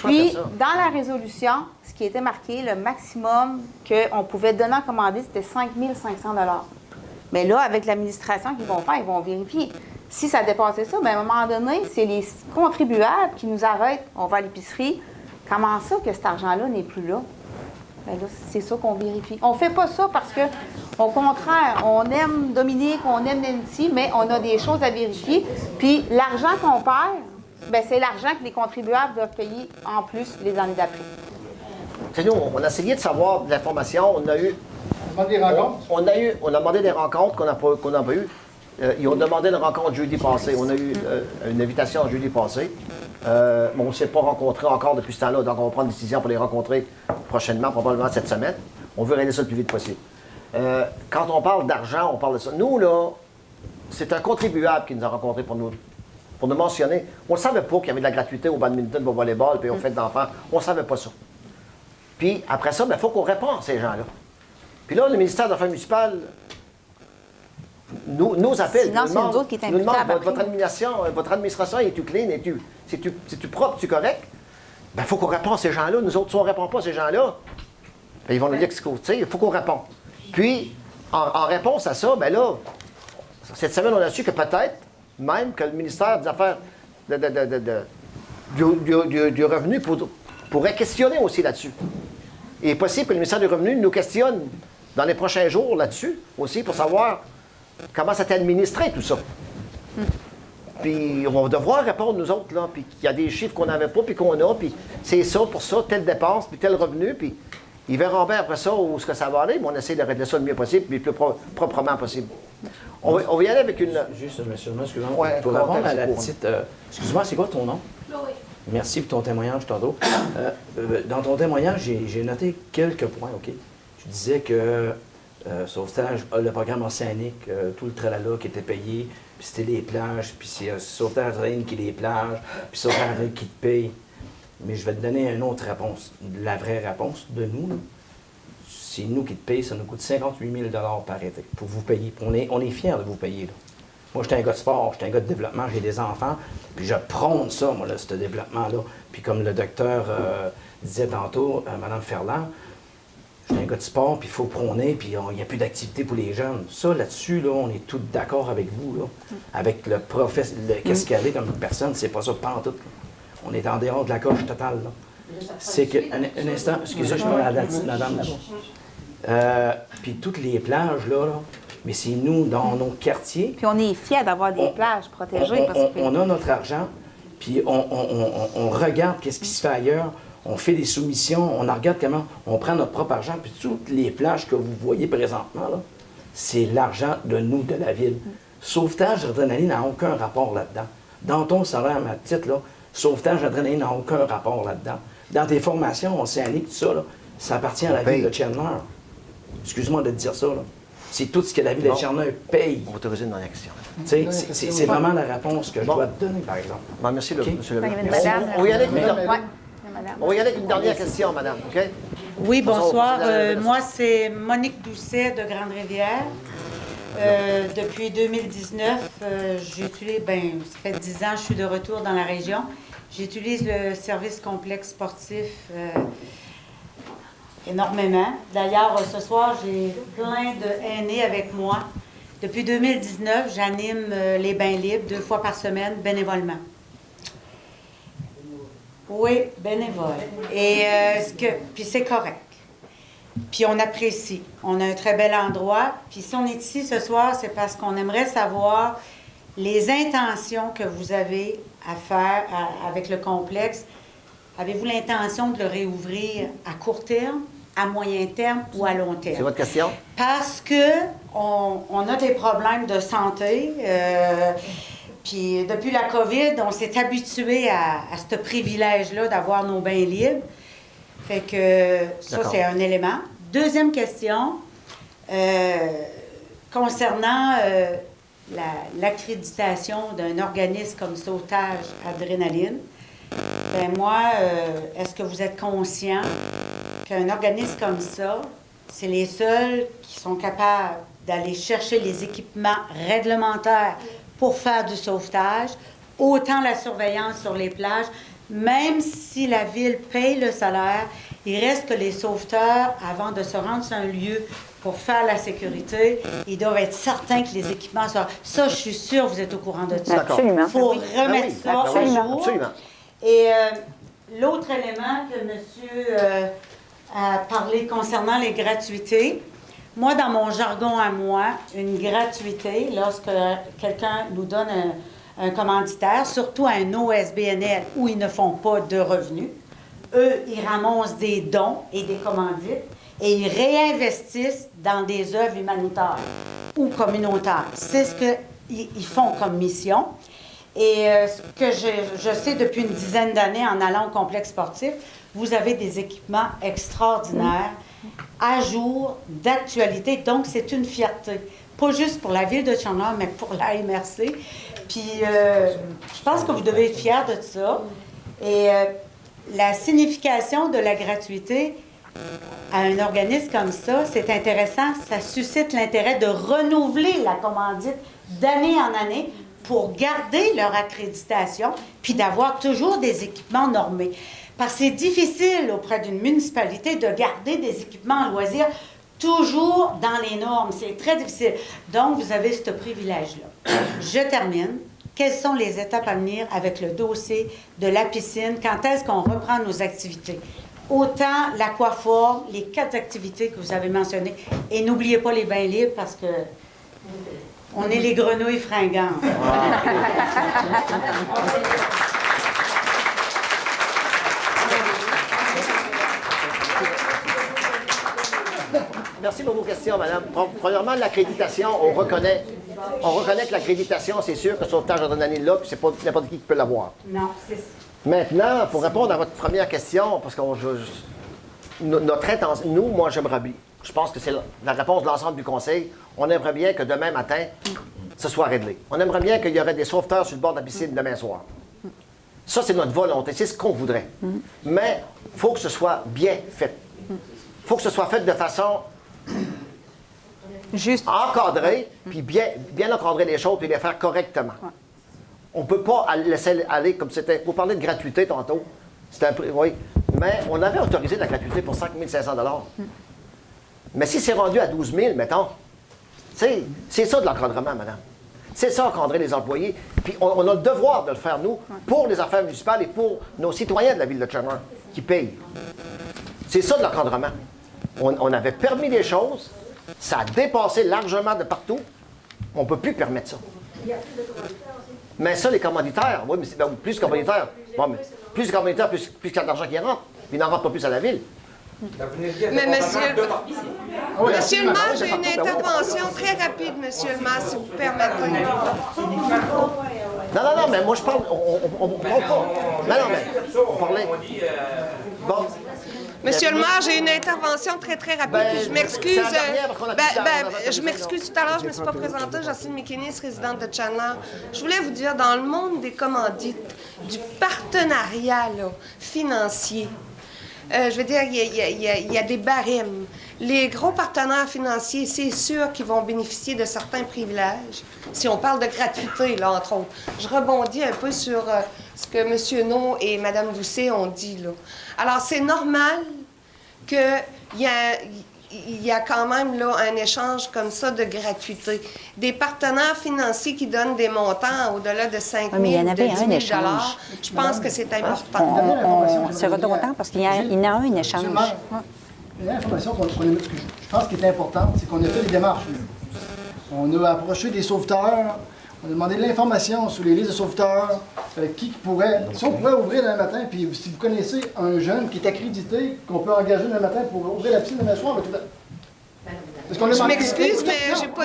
Puis, dans la résolution, ce qui était marqué, le maximum qu'on pouvait donner en commandite, c'était 5 500 $. Mais là, avec l'administration qu'ils vont faire, ils vont vérifier. Si ça dépassait ça, bien, à un moment donné, c'est les contribuables qui nous arrêtent. On va à l'épicerie. Comment ça que cet argent-là n'est plus là? Bien là, c'est ça qu'on vérifie. On ne fait pas ça parce que, au contraire, on aime Dominique, on aime Nancy, mais on a des choses à vérifier. Puis l'argent qu'on perd, bien, c'est l'argent que les contribuables doivent payer en plus les années d'après. C'est nous, on a essayé de savoir de l'information. On a eu. On a demandé des rencontres qu'on n'a pas eues. Ils ont demandé une rencontre jeudi passé. On a eu une invitation jeudi passé. Mais on ne s'est pas rencontrés encore depuis ce temps-là. Donc, on va prendre une décision pour les rencontrer prochainement, probablement cette semaine. On veut régler ça le plus vite possible. Quand on parle d'argent, on parle de ça. Nous, là, c'est un contribuable qui nous a rencontrés pour nous mentionner. On ne savait pas qu'il y avait de la gratuité au badminton, au volleyball, puis aux fêtes d'enfants. On ne savait pas ça. Puis, après ça, il faut qu'on réponde à ces gens-là. Puis là, le ministère des Affaires municipales nous appelle. Sinon, c'est nous autres qui est nous demande, imputable votre administration, es-tu clean? C'est-tu propre? Es-tu correct? Bien, il faut qu'on réponde à ces gens-là. Nous autres, si on ne répond pas à ces gens-là, bien, ils vont nous dire que il faut qu'on réponde. Puis, en réponse à ça, bien là, cette semaine, on a su que peut-être même que le ministère des Affaires du Revenu pourrait questionner aussi là-dessus. Il est possible que le ministère du Revenu nous questionne dans les prochains jours là-dessus aussi pour savoir comment ça t'est administré tout ça. Puis on va devoir répondre, nous autres, là, puis qu'il y a des chiffres qu'on n'avait pas, puis qu'on a, puis c'est ça, pour ça, telle dépense, puis tel revenu, puis ils verront bien après ça où est-ce que ça va aller, mais on essaie de régler ça le mieux possible, puis le plus proprement possible. On va y aller avec une... Juste, monsieur, excusez-moi, pour répondre à la petite... excuse-moi, c'est quoi ton nom? Chloé. Merci pour ton témoignage tantôt. Dans ton témoignage, j'ai noté quelques points, OK? Tu disais que Sauvetage a le programme océanique, tout le tralala qui était payé, puis c'était les plages, puis c'est Sauvetage Adrénaline qui les plages, puis Sauvetage Adrénaline qui te paye. Mais je vais te donner une autre réponse. La vraie réponse de nous, là, c'est nous qui te payons, ça nous coûte 58 000 par été pour vous payer. On est fiers de vous payer, là. Moi, j'étais un gars de sport, j'étais un gars de développement, j'ai des enfants, puis je prône ça, moi, là, ce développement-là. Puis comme le docteur disait tantôt, Mme Ferland, j'étais un gars de sport, puis il faut prôner, puis il n'y a plus d'activité pour les jeunes. Ça, là-dessus, là, on est tous d'accord avec vous, là. Avec le qu'est-ce qu'il y avait comme personne, c'est pas ça, pas en tout. On est en dehors de la coche totale, là. C'est que, un instant, excusez-moi, je parle à la petite madame là-bas. Puis toutes les plages, là, mais c'est nous, dans nos quartiers. Puis on est fiers d'avoir des plages protégées. On a notre argent, puis on regarde qu'est-ce qui se fait ailleurs, on fait des soumissions, on regarde comment on prend notre propre argent, puis toutes les plages que vous voyez présentement, là, c'est l'argent de nous, de la ville. Sauvetage d'adrénaline n'a aucun rapport là-dedans. Dans ton salaire, ma petite, là, sauvetage d'adrénaline n'a aucun rapport là-dedans. Dans tes formations océaniques, tout ça, là, ça appartient à la ville de Chandler. Excuse-moi de te dire ça, là. C'est tout ce que la ville de Chandler paye. On va autoriser une action. C'est vraiment la réponse que je dois te donner, par exemple. Bon, merci, monsieur le maire. On va y aller avec une dernière question, madame. OK? Oui, bonsoir. Moi, c'est Monique Doucet de Grande-Rivière. Depuis 2019, j'utilise, ça fait 10 ans que je suis de retour dans la région. J'utilise le service complexe sportif énormément. D'ailleurs, ce soir, j'ai plein d'aînés avec moi. Depuis 2019, j'anime les bains libres 2 fois par semaine, bénévolement. Oui, bénévole. Et puis c'est correct. Puis on apprécie. On a un très bel endroit. Puis si on est ici ce soir, c'est parce qu'on aimerait savoir les intentions que vous avez à faire avec le complexe. Avez-vous l'intention de le réouvrir à court terme, à moyen terme ou à long terme? C'est votre question? Parce que on a des problèmes de santé. Puis depuis la COVID, on s'est habitué à ce privilège-là d'avoir nos bains libres. Fait que ça, c'est un élément. Deuxième question, concernant l'accréditation d'un organisme comme Sauvetage Adrénaline. Bien moi, est-ce que vous êtes conscient qu'un organisme comme ça, c'est les seuls qui sont capables d'aller chercher les équipements réglementaires pour faire du sauvetage, autant la surveillance sur les plages, même si la ville paye le salaire, il reste que les sauveteurs, avant de se rendre sur un lieu pour faire la sécurité, ils doivent être certains que les équipements soient... Ça, je suis sûre que vous êtes au courant de ça. Absolument. Il faut remettre ça à jour. Absolument. Et l'autre élément que monsieur a parlé concernant les gratuités, moi, dans mon jargon à moi, une gratuité, lorsque quelqu'un nous donne un commanditaire, surtout à un OSBNL où ils ne font pas de revenus, eux, ils ramassent des dons et des commandites et ils réinvestissent dans des œuvres humanitaires ou communautaires. C'est ce qu'ils font comme mission. Et ce que je sais depuis une dizaine d'années en allant au complexe sportif, vous avez des équipements extraordinaires, à jour, d'actualité. Donc, c'est une fierté. Pas juste pour la ville de Chandler, mais pour la MRC. Puis, je pense que vous devez être fiers de ça. Et la signification de la gratuité, à un organisme comme ça, c'est intéressant, ça suscite l'intérêt de renouveler la commandite d'année en année pour garder leur accréditation, puis d'avoir toujours des équipements normés. Parce que c'est difficile auprès d'une municipalité de garder des équipements en loisirs toujours dans les normes. C'est très difficile. Donc, vous avez ce privilège-là. Je termine. Quelles sont les étapes à venir avec le dossier de la piscine? Quand est-ce qu'on reprend nos activités? Autant l'aquaforme, les 4 activités que vous avez mentionnées. Et n'oubliez pas les bains libres parce que on est les grenouilles fringantes. Merci pour vos questions, madame. Premièrement, l'accréditation, on reconnaît que l'accréditation, c'est sûr que sauvetage d'adrénaline là, c'est pas n'importe qui peut l'avoir. Non, c'est ça. Maintenant, pour répondre à votre première question, parce que notre intention, nous, moi, j'aimerais bien, je pense que c'est la réponse de l'ensemble du conseil, on aimerait bien que demain matin, ce soit réglé. On aimerait bien qu'il y aurait des sauveteurs sur le bord de la piscine demain soir. Ça, c'est notre volonté, c'est ce qu'on voudrait. Mais il faut que ce soit bien fait. Il faut que ce soit fait de façon juste encadrée, puis bien encadrer les choses, puis les faire correctement. Ouais. On ne peut pas laisser aller comme c'était. Vous parlez de gratuité tantôt. Oui. Mais on avait autorisé de la gratuité pour 5 500 $. Mais si c'est rendu à 12 000, mettons, c'est ça de l'encadrement, madame. C'est ça, encadrer les employés. Puis on a le devoir de le faire, nous, pour les affaires municipales et pour nos citoyens de la ville de Chandler qui payent. C'est ça de l'encadrement. On avait permis des choses, ça a dépassé largement de partout. On ne peut plus permettre ça. Mais ça, les commanditaires, oui, mais plus de commanditaires. Bon, mais plus de commanditaires, plus il y a d'argent qui rentre. Puis il n'en rentre pas plus à la ville. Mais monsieur le maire, j'ai une intervention très rapide, monsieur le maire, si vous permettez. Non, mais moi je parle, on parle pas. Non, mais on parlait. Bon. Monsieur le maire, j'ai une intervention très, très rapide. Puis je m'excuse. Je m'excuse tout à l'heure, je ne me suis pas présentée. Jocelyne McKinney, résidente de Chandler. Je voulais vous dire, dans le monde des commandites, du partenariat là, financier, je veux dire, il y a des barèmes. Les gros partenaires financiers, c'est sûr qu'ils vont bénéficier de certains privilèges. Si on parle de gratuité, là, entre autres. Je rebondis un peu sur ce que M. No et Mme Doucet ont dit, là. Alors, c'est normal qu'il y a quand même là, un échange comme ça de gratuité. Des partenaires financiers qui donnent des montants au-delà de 5 000 mais il y en avait de 10 000 un échange. je pense que c'est important. C'est redondant parce qu'il y en a un échange. Il y a une information que je pense qui est importante, c'est qu'on a fait des démarches. On a approché des sauveteurs, on a demandé de l'information sur les listes de sauveteurs, qui pourrait, si on pourrait ouvrir demain matin, puis si vous connaissez un jeune qui est accrédité, qu'on peut engager demain matin pour ouvrir la piscine demain soir, Je m'excuse, mais j'ai pas...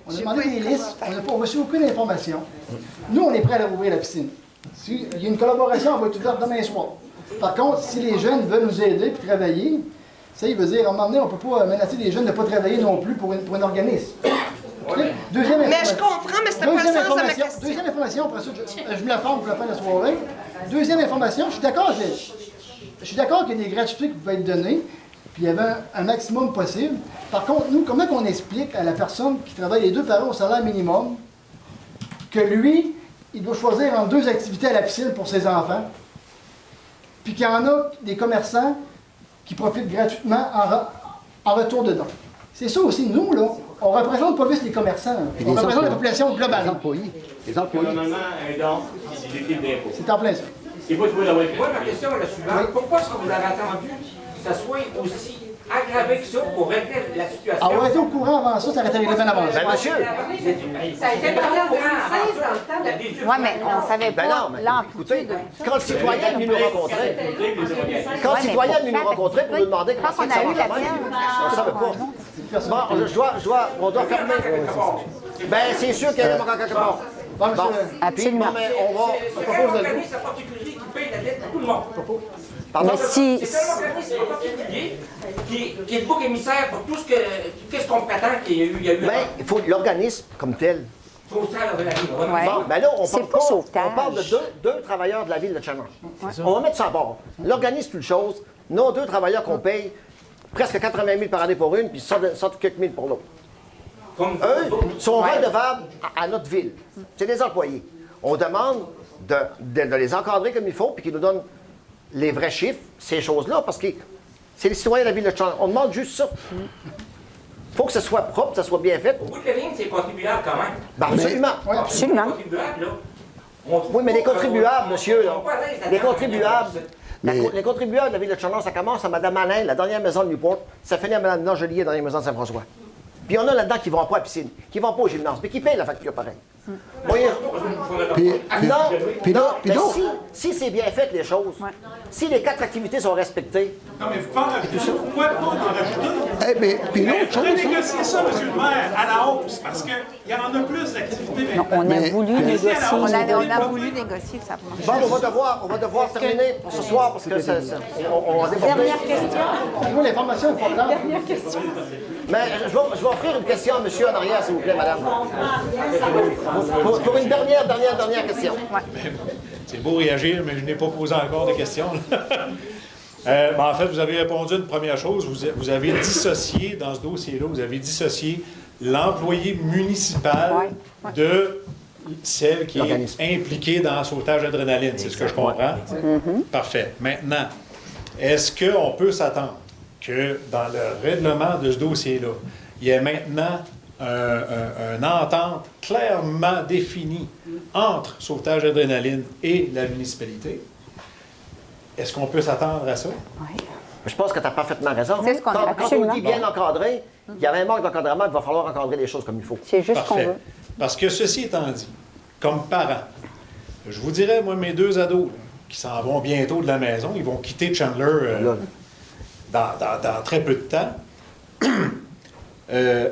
On a demandé des listes, on n'a pas reçu aucune information. Nous, on est prêts à ouvrir la piscine. Il y a une collaboration, on va être ouverte demain soir. Par contre, si les jeunes veulent nous aider et travailler, ça, il veut dire, à un moment donné, on ne peut pas menacer les jeunes de ne pas travailler non plus pour un organisme. Deuxième information. Mais je comprends, mais c'est pas le sens de ma question. Deuxième information, après ça, je me la forme pour la fin de la soirée. Deuxième information, je suis d'accord qu'il y a des gratuités qui pouvaient être données, puis il y avait un maximum possible. Par contre, nous, comment on explique à la personne qui travaille les 2 parents au salaire minimum que lui, il doit choisir entre 2 activités à la piscine pour ses enfants, puis qu'il y en a des commerçants qui profitent gratuitement en retour dedans. C'est ça aussi, nous, là, on ne représente pas juste les commerçants, on représente la population globale. Les employés. Les employés. C'est en plein ça. Moi, ma question est la suivante. Pourquoi est-ce que vous avez attendu que ça soit aussi aggravé que ça pour régler la situation? On était au courant avant ça aurait été réglé bien avant ça. Ben, monsieur! Ça a été parlé en 2016 dans le temps de... Oui, mais on ne savait pas l'amplitude. Quand le citoyen est venu nous rencontrer, pour nous demander comment ça a eu la marche, on ne savait pas. Bon, on doit fermer. Ben, c'est sûr qu'il y a des quelque part. Bon, Absolument. mais on va... C'est un organisme particulier qui paye la dette à tout le monde. Mais si... C'est un organisme particulier qui est le bouc émissaire pour tout ce qu'on prétend qu'il y a eu. Ben, il faut l'organisme comme tel. Sauveteur de la ville. Bon, ben là, on parle de sauvetage. 2 travailleurs de la ville de Chandler. On va mettre ça à bord. L'organisme, c'est une chose, Nos 2 travailleurs qu'on paye presque 80 000 par année pour une, puis 100 quelques mille pour l'autre. Eux sont redevables à notre ville. C'est des employés. On demande de les encadrer comme il faut, puis qu'ils nous donnent les vrais chiffres, ces choses-là, parce que c'est les citoyens de la ville de Chandler. On demande juste ça. Il faut que ce soit propre, que ce soit bien fait. Au bout de la ligne, c'est contribuable quand même. Ben, absolument. Absolument. Oui, mais les contribuables, monsieur, là, les contribuables de la ville de Chandler, ça commence à Mme Alain, la dernière maison de Newport, ça finit à Mme Nangelier, la dernière maison de Saint-François. Puis il y en a là-dedans qui ne vont pas à la piscine, qui ne vont pas au gymnase, mais qui payent la facture pareil. Si c'est bien fait, les choses, si les 4 activités sont respectées. Non, mais pourquoi pas en rajouter? Eh bien, puis l'autre Je vais chose, négocier ça, M. le maire, à la hausse, parce qu'il y en a plus d'activités. Non, on a voulu négocier. On a voulu négocier, ça marche. Bon, on va devoir terminer pour ce soir, parce que on a débordé. Dernière question. Moi, l'information est importante. Dernière question. Mais je vais offrir une question à monsieur en arrière, s'il vous plaît, madame. Pour une dernière question. C'est beau réagir, mais je n'ai pas posé encore de questions. En fait, vous avez répondu à une première chose. Vous avez dissocié, dans ce dossier-là, vous avez dissocié l'employé municipal de celle qui est impliquée dans le sauvetage adrénaline. C'est ce que je comprends? Parfait. Maintenant, est-ce qu'on peut s'attendre que dans le règlement de ce dossier-là, il y ait maintenant une entente clairement définie entre sauvetage adrénaline et la municipalité? Est-ce qu'on peut s'attendre à ça? Oui. Je pense que tu as parfaitement raison. C'est ce qu'on a. Quand on dit bien encadré, il y avait un manque d'encadrement, il va falloir encadrer les choses comme il faut. C'est juste qu'on Parfait. veut. Parce que ceci étant dit, comme parent, je vous dirais, moi, mes 2 ados, là, qui s'en vont bientôt de la maison, ils vont quitter Chandler dans très peu de temps.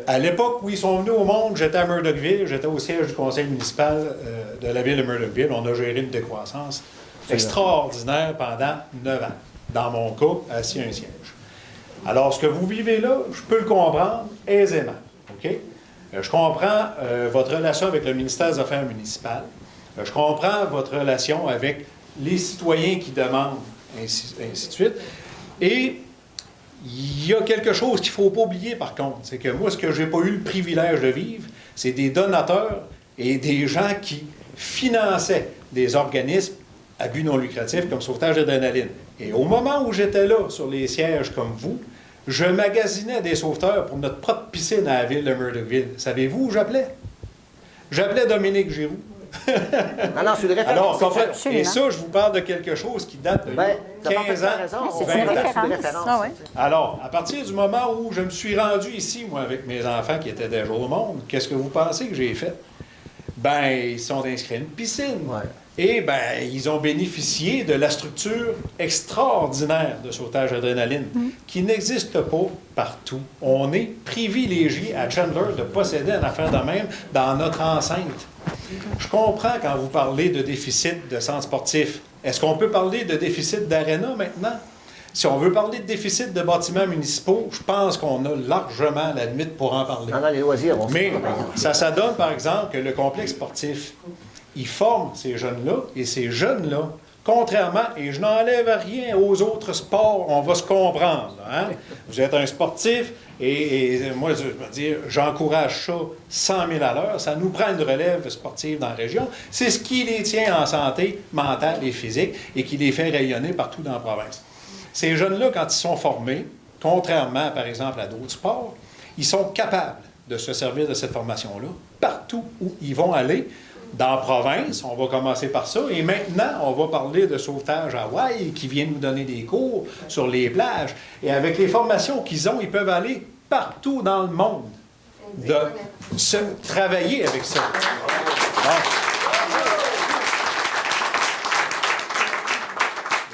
À l'époque où ils sont venus au monde, j'étais à Murdochville, j'étais au siège du conseil municipal de la ville de Murdochville. On a géré une décroissance extraordinaire pendant 9 ans. Dans mon cas, assis à un siège. Alors, ce que vous vivez là, je peux le comprendre aisément. OK? Je comprends votre relation avec le ministère des Affaires municipales. Je comprends votre relation avec les citoyens qui demandent, ainsi de suite. Et il y a quelque chose qu'il ne faut pas oublier, par contre. C'est que moi, ce que je n'ai pas eu le privilège de vivre, c'est des donateurs et des gens qui finançaient des organismes à but non lucratif comme Sauvetage d'adrénaline. Et au moment où j'étais là, sur les sièges comme vous, je magasinais des sauveteurs pour notre propre piscine à la ville de Murdochville. Savez-vous où j'appelais? J'appelais Dominique Giroux. Non, c'est une référence. Alors, et ça, je vous parle de quelque chose qui date de 15 ans, 20 ans. Alors, à partir du moment où je me suis rendu ici, moi, avec mes enfants qui étaient déjà au monde, qu'est-ce que vous pensez que j'ai fait? Ben, ils sont inscrits à une piscine. Ouais. Et ben, ils ont bénéficié de la structure extraordinaire de sauvetage adrénaline qui n'existe pas partout. On est privilégié à Chandler de posséder une affaire de même dans notre enceinte. Je comprends quand vous parlez de déficit de centre sportif. Est-ce qu'on peut parler de déficit d'aréna maintenant? Si on veut parler de déficit de bâtiments municipaux, je pense qu'on a largement la limite pour en parler. Dans les loisirs, Mais ça donne, par exemple, que le complexe sportif, il forme ces jeunes-là, et ces jeunes-là, contrairement, et je n'enlève rien aux autres sports, on va se comprendre. Hein? Vous êtes un sportif, et moi, je veux dire, j'encourage ça 100 000 à l'heure. Ça nous prend une relève sportive dans la région. C'est ce qui les tient en santé mentale et physique, et qui les fait rayonner partout dans la province. Ces jeunes-là, quand ils sont formés, contrairement, par exemple, à d'autres sports, ils sont capables de se servir de cette formation-là partout où ils vont aller. Dans la province, on va commencer par ça. Et maintenant, on va parler de sauvetage à Hawaï, qui vient nous donner des cours sur les plages. Et avec les formations qu'ils ont, ils peuvent aller partout dans le monde de se travailler avec ça. Bon.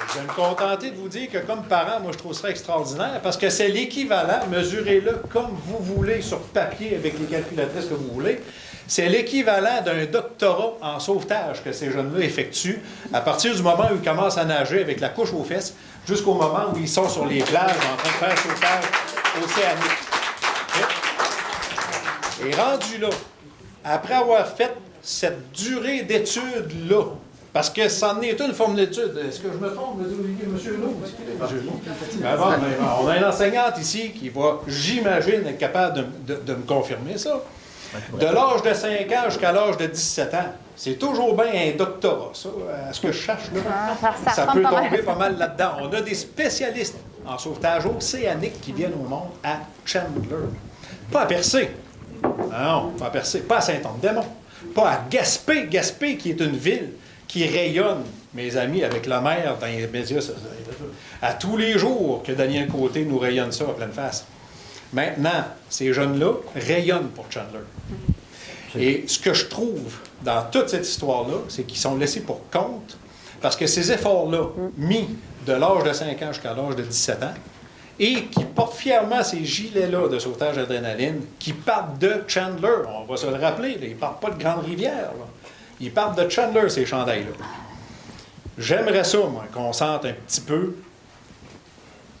Je vais me contenter de vous dire que comme parent, moi, je trouve ça extraordinaire parce que c'est l'équivalent, mesurez-le comme vous voulez sur papier avec les calculatrices que vous voulez, c'est l'équivalent d'un doctorat en sauvetage que ces jeunes-là effectuent à partir du moment où ils commencent à nager avec la couche aux fesses jusqu'au moment où ils sont sur les plages en train de faire sauvetage océanique. Et rendu là, après avoir fait cette durée d'études-là, Parce que ça en est une forme d'étude. Est-ce que je me trompe, monsieur Legault? Ben bon, on a une enseignante ici qui va, j'imagine, être capable de me confirmer ça. De l'âge de 5 ans jusqu'à l'âge de 17 ans, c'est toujours bien un doctorat, ça, à ce que je cherche là. Ça peut tomber pas mal là-dedans. On a des spécialistes en sauvetage océanique qui viennent au monde à Chandler. Pas à Percé. Non, pas à Percé. Pas à Saint-Anne-des-Monts. Pas à Gaspé. Gaspé, qui est une ville qui rayonne, mes amis, avec la mer dans les médias, à tous les jours que Daniel Côté nous rayonne ça à pleine face. Maintenant, ces jeunes-là rayonnent pour Chandler. Et ce que je trouve dans toute cette histoire-là, c'est qu'ils sont laissés pour compte, parce que ces efforts-là, mis de l'âge de 5 ans jusqu'à l'âge de 17 ans, et qui portent fièrement ces gilets-là de sauvetage d'adrénaline, qui partent de Chandler, on va se le rappeler, là, ils ne partent pas de Grande-Rivière, là. Ils partent de Chandler, ces chandails-là. J'aimerais ça, moi, qu'on sente un petit peu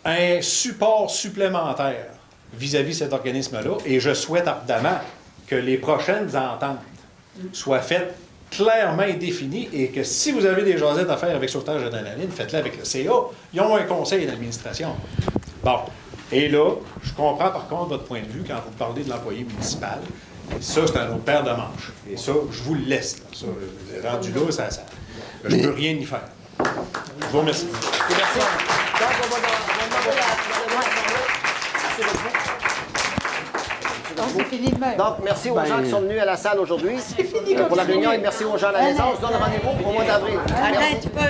un support supplémentaire vis-à-vis cet organisme-là, et je souhaite ardemment que les prochaines ententes soient faites clairement et définies, et que si vous avez des jasettes à faire avec sauvetage d'adrénaline, faites-le avec le CA. Ils ont un conseil d'administration. Bon. Et là, je comprends par contre votre point de vue quand vous parlez de l'employé municipal. Et ça, c'est un autre paire de manches. Et ça, je vous le laisse. Là. Ça, rendu là, je ne peux rien y faire. Je vous remercie. Merci. Donc, on va demander c'est fini demain. Donc, merci aux gens qui sont venus à la salle aujourd'hui pour la réunion et merci aux gens à la maison. On se donne rendez-vous au mois d'avril. Attends, tu peux...